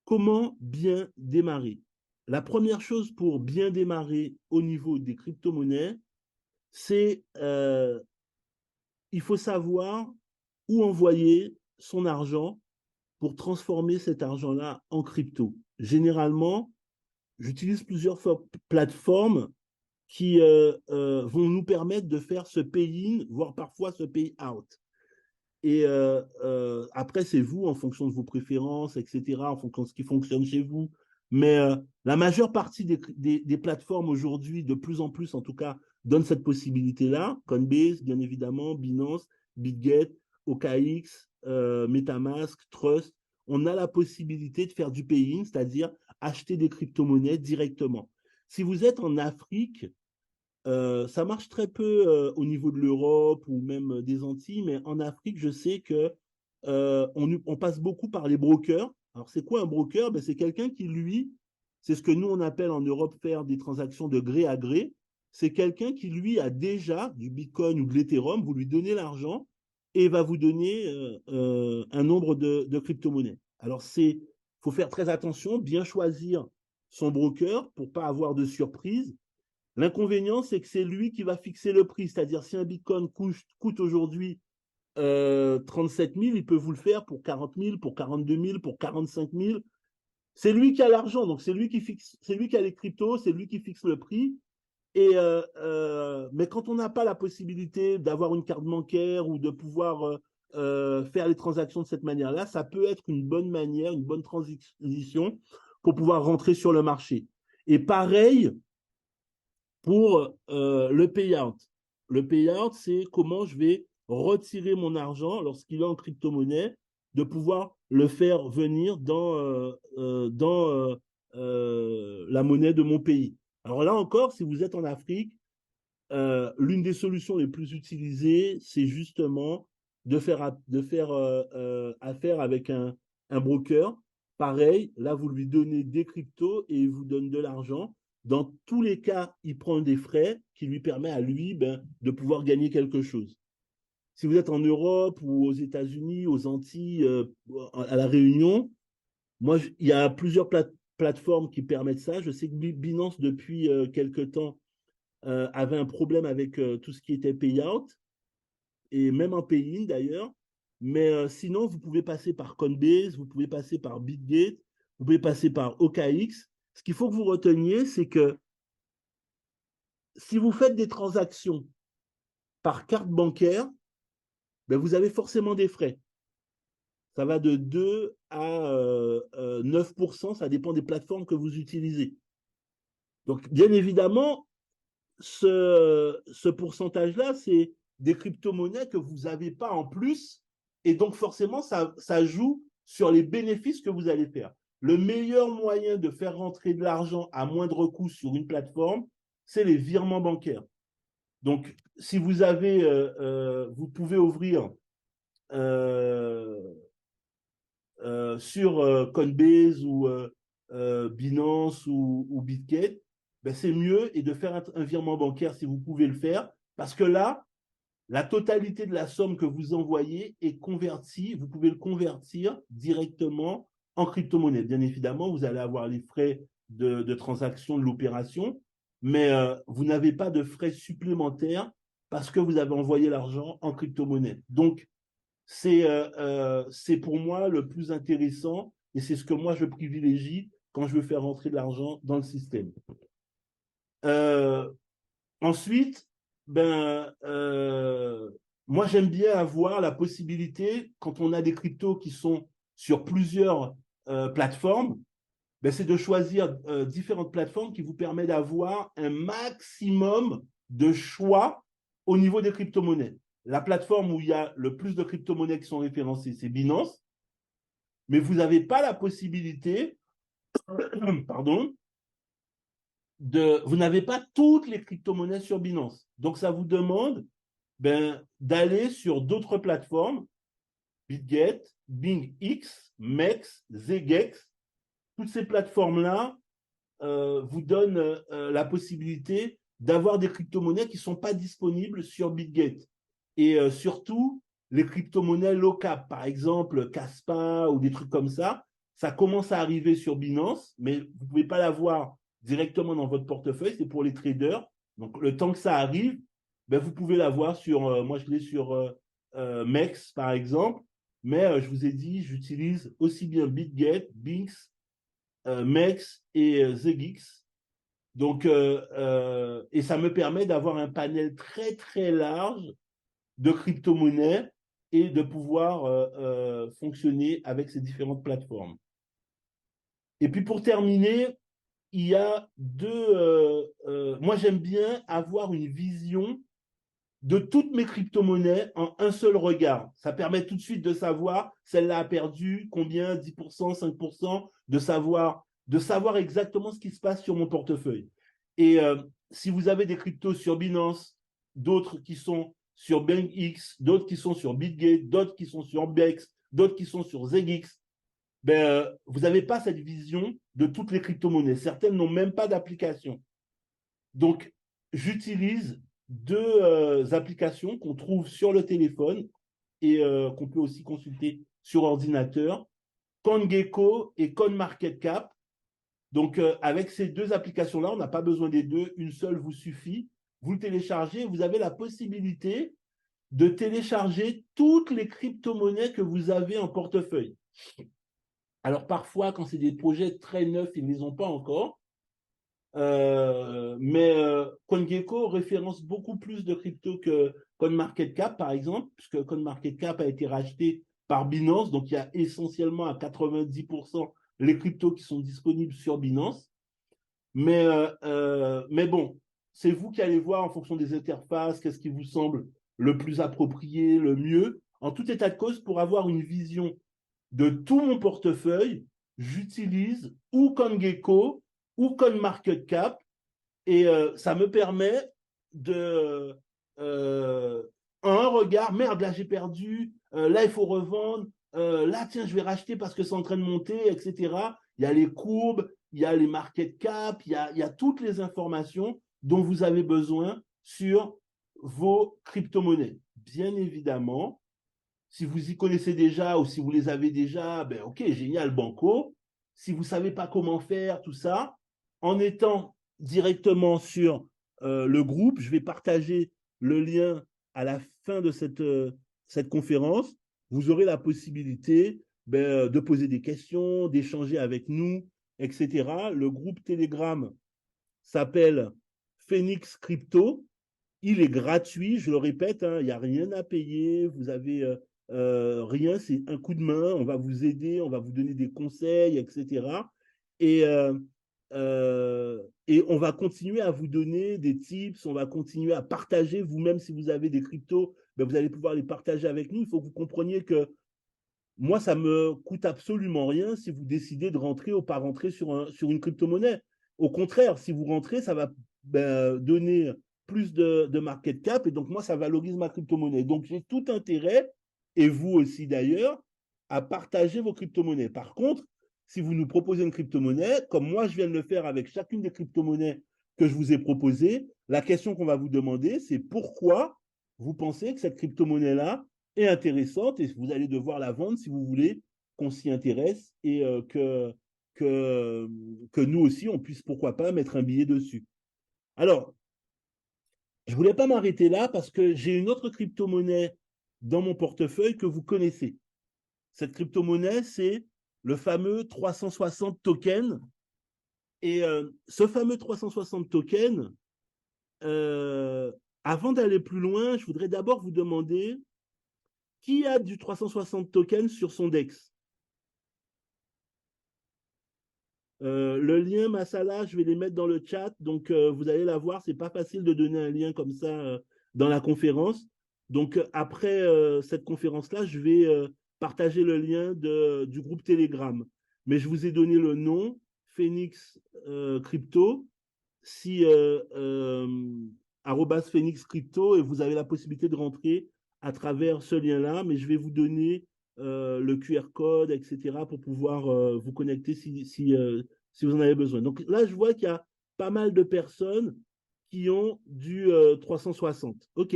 Comment bien démarrer? La première chose pour bien démarrer au niveau des crypto-monnaies, c'est il faut savoir où envoyer son argent pour transformer cet argent-là en crypto. Généralement, j'utilise plusieurs plateformes qui vont nous permettre de faire ce pay-in, voire parfois ce pay-out. Et après, c'est vous, en fonction de vos préférences, etc., en fonction de ce qui fonctionne chez vous. Mais la majeure partie des plateformes aujourd'hui, de plus en plus en tout cas, donnent cette possibilité-là. Coinbase, bien évidemment, Binance, BitGet, OKX, MetaMask, Trust. On a la possibilité de faire du pay-in, c'est-à-dire acheter des crypto-monnaies directement. Si vous êtes en Afrique, ça marche très peu au niveau de l'Europe ou même des Antilles, mais en Afrique, je sais que on passe beaucoup par les brokers. Alors, c'est quoi un broker? Ben, c'est quelqu'un qui, lui, c'est ce que nous, on appelle en Europe faire des transactions de gré à gré. C'est quelqu'un qui, lui, a déjà du Bitcoin ou de l'Ethereum, vous lui donnez l'argent et va vous donner un nombre de crypto-monnaies. Alors, faut faire très attention, bien choisir son broker pour pas avoir de surprise. L'inconvénient, c'est que c'est lui qui va fixer le prix. C'est-à-dire, si un Bitcoin coûte aujourd'hui 37 000, il peut vous le faire pour 40 000, pour 42 000, pour 45 000. C'est lui qui a l'argent, donc c'est lui qui a les cryptos, c'est lui qui fixe le prix. Mais quand on n'a pas la possibilité d'avoir une carte bancaire ou de pouvoir faire les transactions de cette manière-là, ça peut être une bonne manière, une bonne transition pour pouvoir rentrer sur le marché. Et pareil, pour le payout. Le payout, c'est comment je vais retirer mon argent lorsqu'il est en crypto-monnaie, de pouvoir le faire venir dans la monnaie de mon pays. Alors là encore, si vous êtes en Afrique, l'une des solutions les plus utilisées, c'est justement de faire affaire avec un broker. Pareil, là, vous lui donnez des cryptos et il vous donne de l'argent. Dans tous les cas, il prend des frais qui lui permet à lui de pouvoir gagner quelque chose. Si vous êtes en Europe ou aux États-Unis, aux Antilles, à La Réunion, moi, il y a plusieurs plateformes qui permettent ça. Je sais que Binance, depuis quelques temps, avait un problème avec tout ce qui était payout, et même en pay-in d'ailleurs. Mais sinon, vous pouvez passer par Coinbase, vous pouvez passer par BitGate, vous pouvez passer par OKX. Ce qu'il faut que vous reteniez, c'est que si vous faites des transactions par carte bancaire, ben vous avez forcément des frais. Ça va de 2 à 9%, ça dépend des plateformes que vous utilisez. Donc, bien évidemment, ce pourcentage-là, c'est des crypto-monnaies que vous n'avez pas en plus. Et donc, forcément, ça joue sur les bénéfices que vous allez faire. Le meilleur moyen de faire rentrer de l'argent à moindre coût sur une plateforme, c'est les virements bancaires. Donc, si vous avez, vous pouvez ouvrir euh, sur Coinbase ou Binance ou BitGet, ben c'est mieux et de faire un virement bancaire si vous pouvez le faire, parce que là, la totalité de la somme que vous envoyez est convertie, vous pouvez le convertir directement en crypto-monnaie. Bien évidemment, vous allez avoir les frais de transaction de l'opération, mais vous n'avez pas de frais supplémentaires parce que vous avez envoyé l'argent en crypto-monnaie. Donc, c'est pour moi le plus intéressant et c'est ce que moi je privilégie quand je veux faire rentrer de l'argent dans le système. Euh, Ensuite, moi j'aime bien avoir la possibilité, quand on a des cryptos qui sont sur plusieurs plateformes, c'est de choisir différentes plateformes qui vous permettent d'avoir un maximum de choix au niveau des crypto-monnaies. la plateforme où il y a le plus de crypto-monnaies qui sont référencées, c'est Binance, mais vous n'avez pas la possibilité, pardon, vous n'avez pas toutes les crypto-monnaies sur Binance. Donc, ça vous demande d'aller sur d'autres plateformes, BitGet, BingX, MEX, Zegex. Toutes ces plateformes-là vous donnent la possibilité d'avoir des crypto-monnaies qui ne sont pas disponibles sur BitGet. Et surtout, les crypto-monnaies locales, par exemple Caspa ou des trucs comme ça commence à arriver sur Binance, mais vous ne pouvez pas l'avoir directement dans votre portefeuille, c'est pour les traders. Donc, le temps que ça arrive, vous pouvez l'avoir sur, moi je l'ai sur MEX, par exemple, mais je vous ai dit, j'utilise aussi bien BitGet, Binx, MEX et Zegix. Donc, et ça me permet d'avoir un panel très, très large de crypto-monnaies et de pouvoir fonctionner avec ces différentes plateformes. Et puis pour terminer, il y a moi j'aime bien avoir une vision de toutes mes crypto-monnaies en un seul regard. Ça permet tout de suite de savoir celle-là a perdu combien, 10%, 5%, de savoir exactement ce qui se passe sur mon portefeuille. Et si vous avez des cryptos sur Binance, d'autres qui sont sur BankX, d'autres qui sont sur BitGate, d'autres qui sont sur Bex, d'autres qui sont sur ZegX, vous n'avez pas cette vision de toutes les crypto-monnaies. Certaines n'ont même pas d'application. Donc, j'utilise deux applications qu'on trouve sur le téléphone et qu'on peut aussi consulter sur ordinateur, CoinGecko et CoinMarketCap. Donc, avec ces deux applications-là, on n'a pas besoin des deux, une seule vous suffit. Vous le téléchargez, vous avez la possibilité de télécharger toutes les crypto-monnaies que vous avez en portefeuille. Alors, parfois, quand c'est des projets très neufs, ils ne les ont pas encore. Mais CoinGecko référence beaucoup plus de crypto que CoinMarketCap, par exemple, puisque CoinMarketCap a été racheté par Binance, donc il y a essentiellement à 90% les cryptos qui sont disponibles sur Binance. Mais bon, c'est vous qui allez voir en fonction des interfaces, qu'est-ce qui vous semble le plus approprié, le mieux. En tout état de cause, pour avoir une vision de tout mon portefeuille, j'utilise ou CoinGecko ou CoinMarketCap et ça me permet de un regard, merde, là j'ai perdu, là il faut revendre, là tiens je vais racheter parce que c'est en train de monter, etc. Il y a les courbes, il y a les market cap, il y a toutes les informations dont vous avez besoin sur vos crypto-monnaies. Bien évidemment, si vous y connaissez déjà ou si vous les avez déjà, ok, génial, banco. Si vous ne savez pas comment faire, tout ça, en étant directement sur le groupe, je vais partager le lien à la fin de cette conférence. Vous aurez la possibilité de poser des questions, d'échanger avec nous, etc. Le groupe Telegram s'appelle Phoenix Crypto. Il est gratuit, je le répète, hein, il n'y a rien à payer, vous avez rien, c'est un coup de main, on va vous aider, on va vous donner des conseils, etc. Et, euh, et on va continuer à vous donner des tips, on va continuer à partager, vous-même si vous avez des cryptos, vous allez pouvoir les partager avec nous. Il faut que vous compreniez que moi, ça me coûte absolument rien si vous décidez de rentrer ou pas rentrer sur une crypto-monnaie. Au contraire, si vous rentrez, ça va donner plus de market cap et donc moi, ça valorise ma crypto-monnaie. Donc, j'ai tout intérêt, et vous aussi d'ailleurs, à partager vos crypto-monnaies. Par contre, si vous nous proposez une crypto-monnaie, comme moi, je viens de le faire avec chacune des crypto-monnaies que je vous ai proposées, la question qu'on va vous demander, c'est pourquoi vous pensez que cette crypto-monnaie-là est intéressante et vous allez devoir la vendre si vous voulez qu'on s'y intéresse et que nous aussi, on puisse, pourquoi pas, mettre un billet dessus. Alors, je ne voulais pas m'arrêter là parce que j'ai une autre crypto-monnaie dans mon portefeuille que vous connaissez. Cette crypto-monnaie, c'est le fameux 360 token. Et ce fameux 360 token, avant d'aller plus loin, je voudrais d'abord vous demander qui a du 360 tokens sur son DEX. Le lien Masala, je vais les mettre dans le chat, donc vous allez la voir, c'est pas facile de donner un lien comme ça dans la conférence. Donc, après cette conférence-là, je vais partager le lien du groupe Telegram. Mais je vous ai donné le nom, Phoenix Crypto, si Phoenix Crypto, et vous avez la possibilité de rentrer à travers ce lien-là, mais je vais vous donner le QR code, etc., pour pouvoir vous connecter si vous en avez besoin. Donc là, je vois qu'il y a pas mal de personnes qui ont du 360. OK.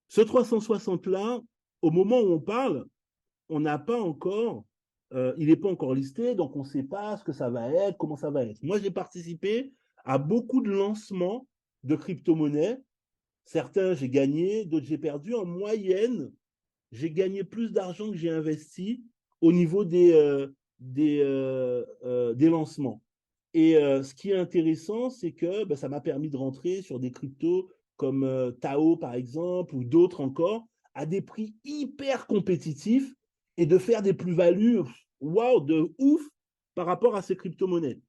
Ce 360-là, au moment où on parle, on n'a pas encore, il n'est pas encore listé, donc on ne sait pas ce que ça va être, comment ça va être. Moi, j'ai participé à beaucoup de lancements de crypto-monnaies. Certains, j'ai gagné, d'autres, j'ai perdu. En moyenne, j'ai gagné plus d'argent que j'ai investi au niveau des lancements. Et ce qui est intéressant, c'est que ça m'a permis de rentrer sur des cryptos comme Tao, par exemple, ou d'autres encore, à des prix hyper compétitifs et de faire des plus-values, wow, de ouf par rapport à ces crypto-monnaies.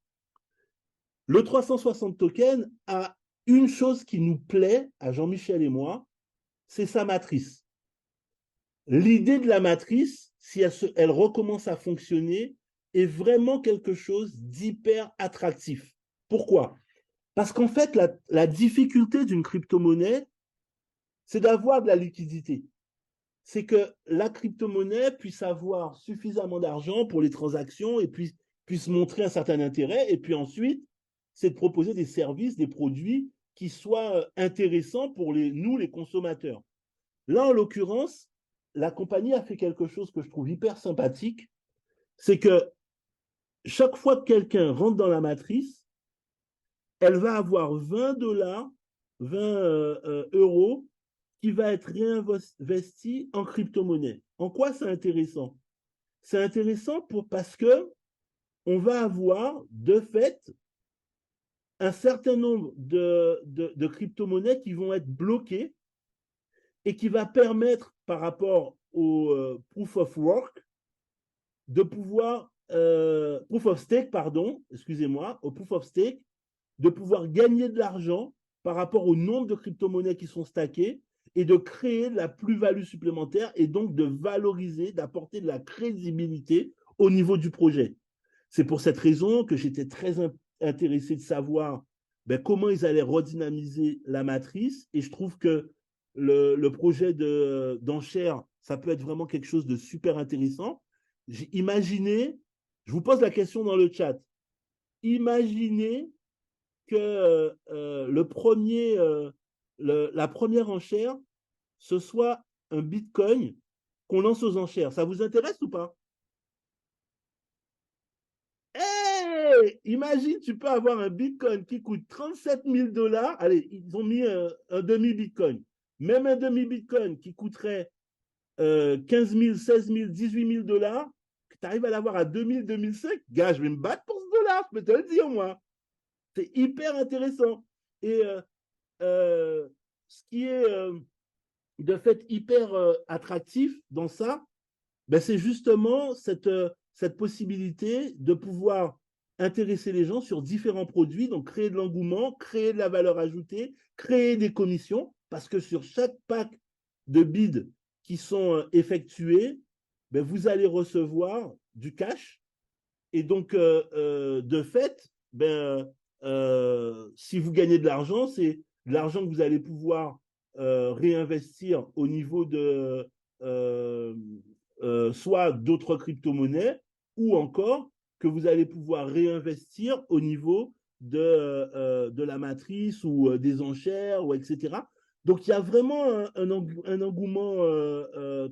Le 360 token a une chose qui nous plaît à Jean-Michel et moi, c'est sa matrice. L'idée de la matrice, si elle recommence à fonctionner, est vraiment quelque chose d'hyper attractif. Pourquoi? Parce qu'en fait, la difficulté d'une crypto-monnaie, c'est d'avoir de la liquidité. C'est que la crypto-monnaie puisse avoir suffisamment d'argent pour les transactions et puisse montrer un certain intérêt. Et puis ensuite, c'est de proposer des services, des produits qui soient intéressants pour nous, les consommateurs. Là, en l'occurrence, la compagnie a fait quelque chose que je trouve hyper sympathique. C'est que chaque fois que quelqu'un rentre dans la matrice, elle va avoir 20 $, 20 euros qui va être réinvesti en crypto-monnaie. En quoi c'est intéressant? C'est intéressant parce que on va avoir de fait un certain nombre de crypto-monnaies qui vont être bloquées et qui va permettre par rapport au proof of work de pouvoir proof of stake, pardon, excusez-moi, au proof of stake, de pouvoir gagner de l'argent par rapport au nombre de crypto-monnaies qui sont stackées et de créer de la plus-value supplémentaire et donc de valoriser, d'apporter de la crédibilité au niveau du projet. C'est pour cette raison que j'étais très intéressé de savoir comment ils allaient redynamiser la matrice et je trouve que le projet d'enchère, ça peut être vraiment quelque chose de super intéressant. Imaginez, je vous pose la question dans le chat, imaginez que la première enchère, ce soit un Bitcoin qu'on lance aux enchères. Ça vous intéresse ou pas? Hey, imagine, tu peux avoir un Bitcoin qui coûte 37 000 $. Allez, ils ont mis un demi-Bitcoin. Même un demi-Bitcoin qui coûterait 15 000, 16 000, 18 000 $, tu arrives à l'avoir à 2000, 2005, gars, je vais me battre pour ce dollar, je peux te le dire, moi. C'est hyper intéressant. Et ce qui est de fait hyper attractif dans ça, c'est justement cette possibilité de pouvoir intéresser les gens sur différents produits, donc créer de l'engouement, créer de la valeur ajoutée, créer des commissions, parce que sur chaque pack de bids qui sont effectués, vous allez recevoir du cash. Et donc, de fait, si vous gagnez de l'argent, c'est de l'argent que vous allez pouvoir réinvestir au niveau de soit d'autres crypto-monnaies ou encore que vous allez pouvoir réinvestir au niveau de la matrice ou des enchères, ou etc. Donc, il y a vraiment un engouement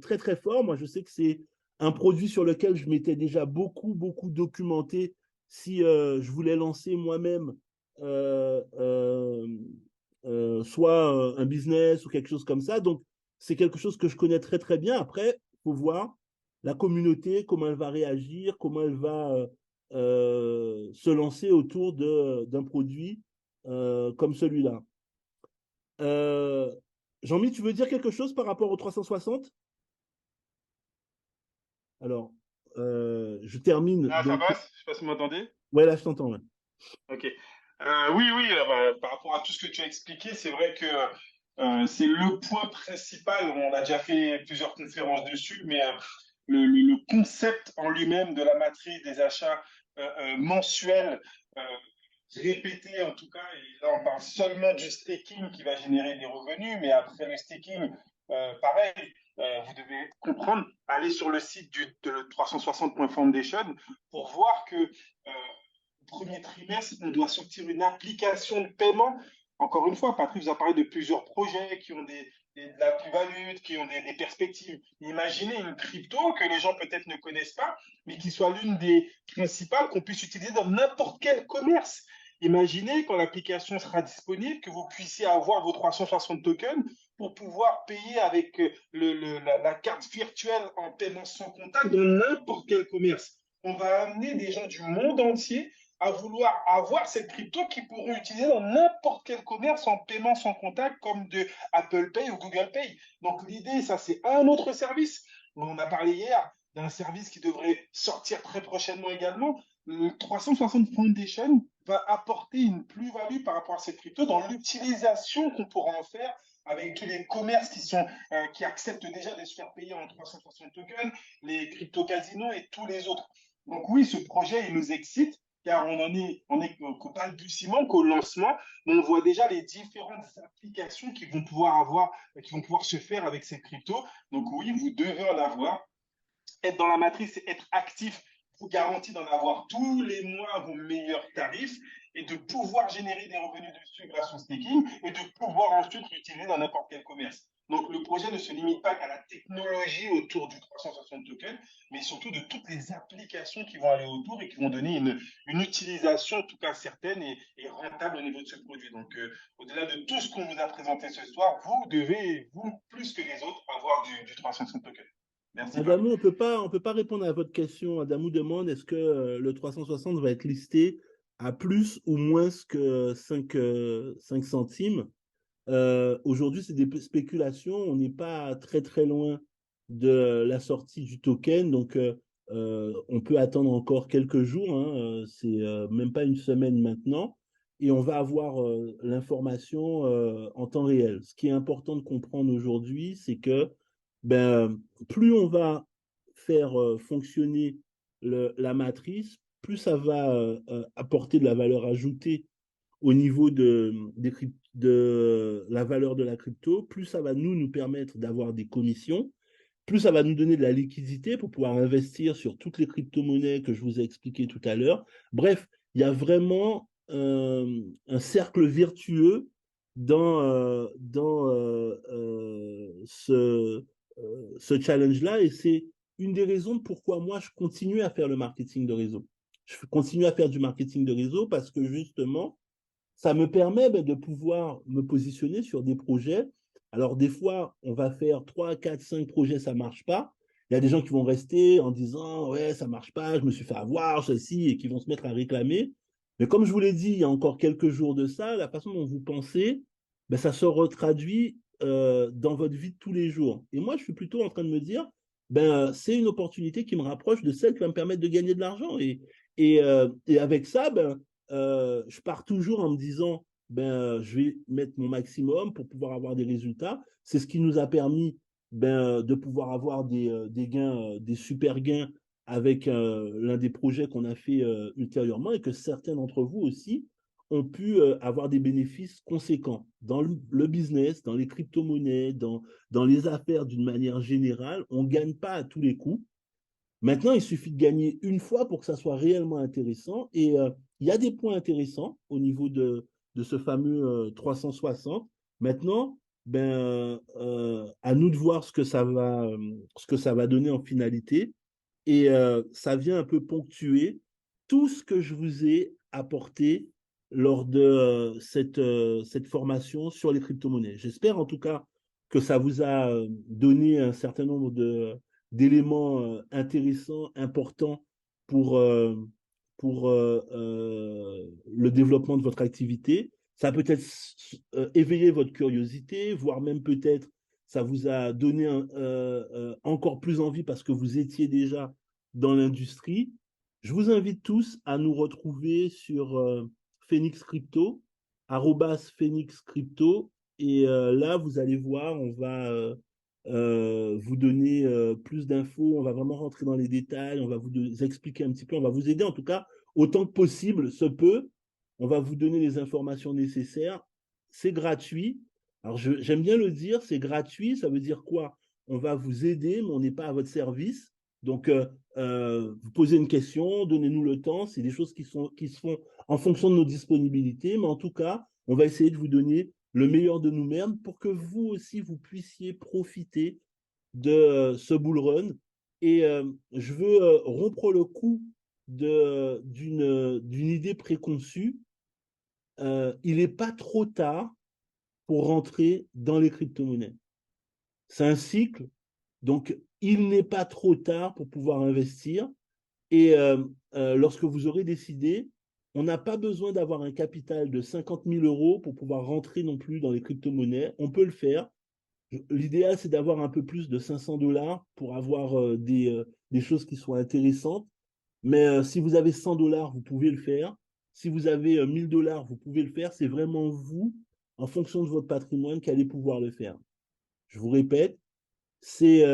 très, très fort. Moi, je sais que c'est un produit sur lequel je m'étais déjà beaucoup, beaucoup documenté si je voulais lancer moi-même soit un business ou quelque chose comme ça. Donc, c'est quelque chose que je connais très, très bien. Après, il faut voir la communauté, comment elle va réagir, comment elle va se lancer autour d'un produit comme celui-là. Euh, Jean-Mi, tu veux dire quelque chose par rapport au 360? Alors, je termine. Ah, ça Donc, passe? Je sais pas si vous m'entendez. ouais, là, je t'entends. Ouais. Ok. Oui, oui, par rapport à tout ce que tu as expliqué, c'est vrai que C'est le point principal. On a déjà fait plusieurs conférences dessus, mais le concept en lui-même de la matrice des achats mensuels, euh, répétés en tout cas, et là on parle seulement du staking qui va générer des revenus, mais après le staking, pareil, vous devez comprendre, aller sur le site de 360.foundation pour voir que premier trimestre, on doit sortir une application de paiement. Encore une fois, Patrick vous a parlé de plusieurs projets qui ont de la plus-value, qui ont des perspectives. Imaginez une crypto que les gens peut-être ne connaissent pas, mais qui soit l'une des principales qu'on puisse utiliser dans n'importe quel commerce. Imaginez quand l'application sera disponible, que vous puissiez avoir vos 360 tokens pour pouvoir payer avec la carte virtuelle en paiement sans contact dans n'importe quel commerce. On va amener des gens du monde entier à vouloir avoir cette crypto qui pourrait utiliser dans n'importe quel commerce en paiement sans contact comme de Apple Pay ou Google Pay. Donc l'idée, ça c'est un autre service. On a parlé hier d'un service qui devrait sortir très prochainement également. Le 360 Foundation va apporter une plus-value par rapport à cette crypto dans l'utilisation qu'on pourra en faire avec tous les commerces qui acceptent déjà de se faire payer en 360 tokens, les crypto-casinos et tous les autres. Donc oui, ce projet, il nous excite car on est qu'au balbutiement, qu'au lancement, mais on voit déjà les différentes applications qui vont pouvoir se faire avec ces cryptos. Donc oui, vous devez en avoir. Être dans la matrice, c'est être actif, vous garantit d'en avoir tous les mois vos meilleurs tarifs et de pouvoir générer des revenus dessus grâce au staking et de pouvoir ensuite l'utiliser dans n'importe quel commerce. Donc le projet ne se limite pas qu'à la technologie autour du 360 token, mais surtout de toutes les applications qui vont aller autour et qui vont donner une utilisation en tout cas certaine et rentable au niveau de ce produit. Donc au-delà de tout ce qu'on vous a présenté ce soir, vous devez, vous plus que les autres, avoir du 360 token. Merci Patrick. Adamou, on peut pas répondre à votre question. Adamou demande est-ce que le 360 va être listé à plus ou moins que 5 centimes. Aujourd'hui, c'est des spéculations. On n'est pas très très loin de la sortie du token, donc on peut attendre encore quelques jours. Hein, c'est même pas une semaine maintenant, et on va avoir l'information en temps réel. Ce qui est important de comprendre aujourd'hui, c'est que ben, plus on va faire fonctionner la matrice, plus ça va apporter de la valeur ajoutée au niveau de la valeur de la crypto, plus ça va nous permettre d'avoir des commissions, plus ça va nous donner de la liquidité pour pouvoir investir sur toutes les crypto-monnaies que je vous ai expliquées tout à l'heure. Bref, il y a vraiment un cercle vertueux dans ce challenge-là, et c'est une des raisons pourquoi moi je continue à faire le marketing de réseau. Je continue à faire du marketing de réseau parce que justement, ça me permet de pouvoir me positionner sur des projets. Alors, des fois, on va faire 3, 4, 5 projets, ça ne marche pas. Il y a des gens qui vont rester en disant, ouais, ça ne marche pas, je me suis fait avoir, ceci, et qui vont se mettre à réclamer. Mais comme je vous l'ai dit il y a encore quelques jours de ça, la façon dont vous pensez, ça se retraduit dans votre vie de tous les jours. Et moi, je suis plutôt en train de me dire, c'est une opportunité qui me rapproche de celle qui va me permettre de gagner de l'argent. Et avec ça, je pars toujours en me disant, je vais mettre mon maximum pour pouvoir avoir des résultats. C'est ce qui nous a permis de pouvoir avoir des gains, des super gains avec l'un des projets qu'on a fait ultérieurement, et que certains d'entre vous aussi ont pu avoir des bénéfices conséquents dans le business, dans les crypto-monnaies, dans les affaires d'une manière générale. On ne gagne pas à tous les coups. Maintenant, il suffit de gagner une fois pour que ça soit réellement intéressant. Et il y a des points intéressants au niveau de ce fameux 360. Maintenant, à nous de voir ce que ça va donner en finalité. Et ça vient un peu ponctuer tout ce que je vous ai apporté lors de cette formation sur les crypto-monnaies. J'espère en tout cas que ça vous a donné un certain nombre d'éléments intéressants, importants pour, euh, pour le développement de votre activité. Ça a peut-être éveillé votre curiosité, voire même peut-être ça vous a donné encore plus envie parce que vous étiez déjà dans l'industrie. Je vous invite tous à nous retrouver sur Phoenix Crypto, @Phoenix Crypto, Et là, vous allez voir, on va vous donner plus d'infos, on va vraiment rentrer dans les détails, on va vous expliquer un petit peu, on va vous aider en tout cas autant que possible, se peut. On va vous donner les informations nécessaires. C'est gratuit. Alors, j'aime bien le dire, c'est gratuit. Ça veut dire quoi? On va vous aider, mais on n'est pas à votre service. Donc, vous posez une question, donnez-nous le temps. C'est des choses qui se font en fonction de nos disponibilités. Mais en tout cas, on va essayer de vous donner le meilleur de nous-mêmes pour que vous aussi, vous puissiez profiter de ce bull run. Et je veux rompre le coup d'une idée préconçue. Il n'est pas trop tard pour rentrer dans les crypto-monnaies. C'est un cycle, donc il n'est pas trop tard pour pouvoir investir. Et lorsque vous aurez décidé, on n'a pas besoin d'avoir un capital de 50 000 euros pour pouvoir rentrer non plus dans les crypto-monnaies. On peut le faire. L'idéal, c'est d'avoir un peu plus de 500 dollars pour avoir des choses qui soient intéressantes. Mais si vous avez 100 dollars, vous pouvez le faire. Si vous avez 1000 dollars, vous pouvez le faire. C'est vraiment vous, en fonction de votre patrimoine, qui allez pouvoir le faire. Je vous répète, c'est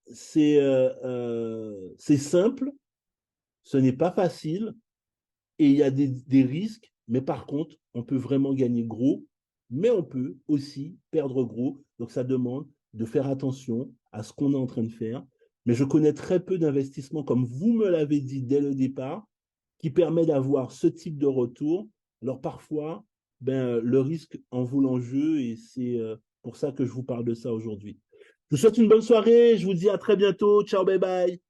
c'est simple, ce n'est pas facile et il y a des risques, mais par contre, on peut vraiment gagner gros, mais on peut aussi perdre gros. Donc, ça demande de faire attention à ce qu'on est en train de faire. Mais je connais très peu d'investissements, comme vous me l'avez dit dès le départ, qui permet d'avoir ce type de retour. Alors, parfois, ben, le risque en vaut l'enjeu et c'est pour ça que je vous parle de ça aujourd'hui. Je vous souhaite une bonne soirée. Je vous dis à très bientôt. Ciao, bye bye.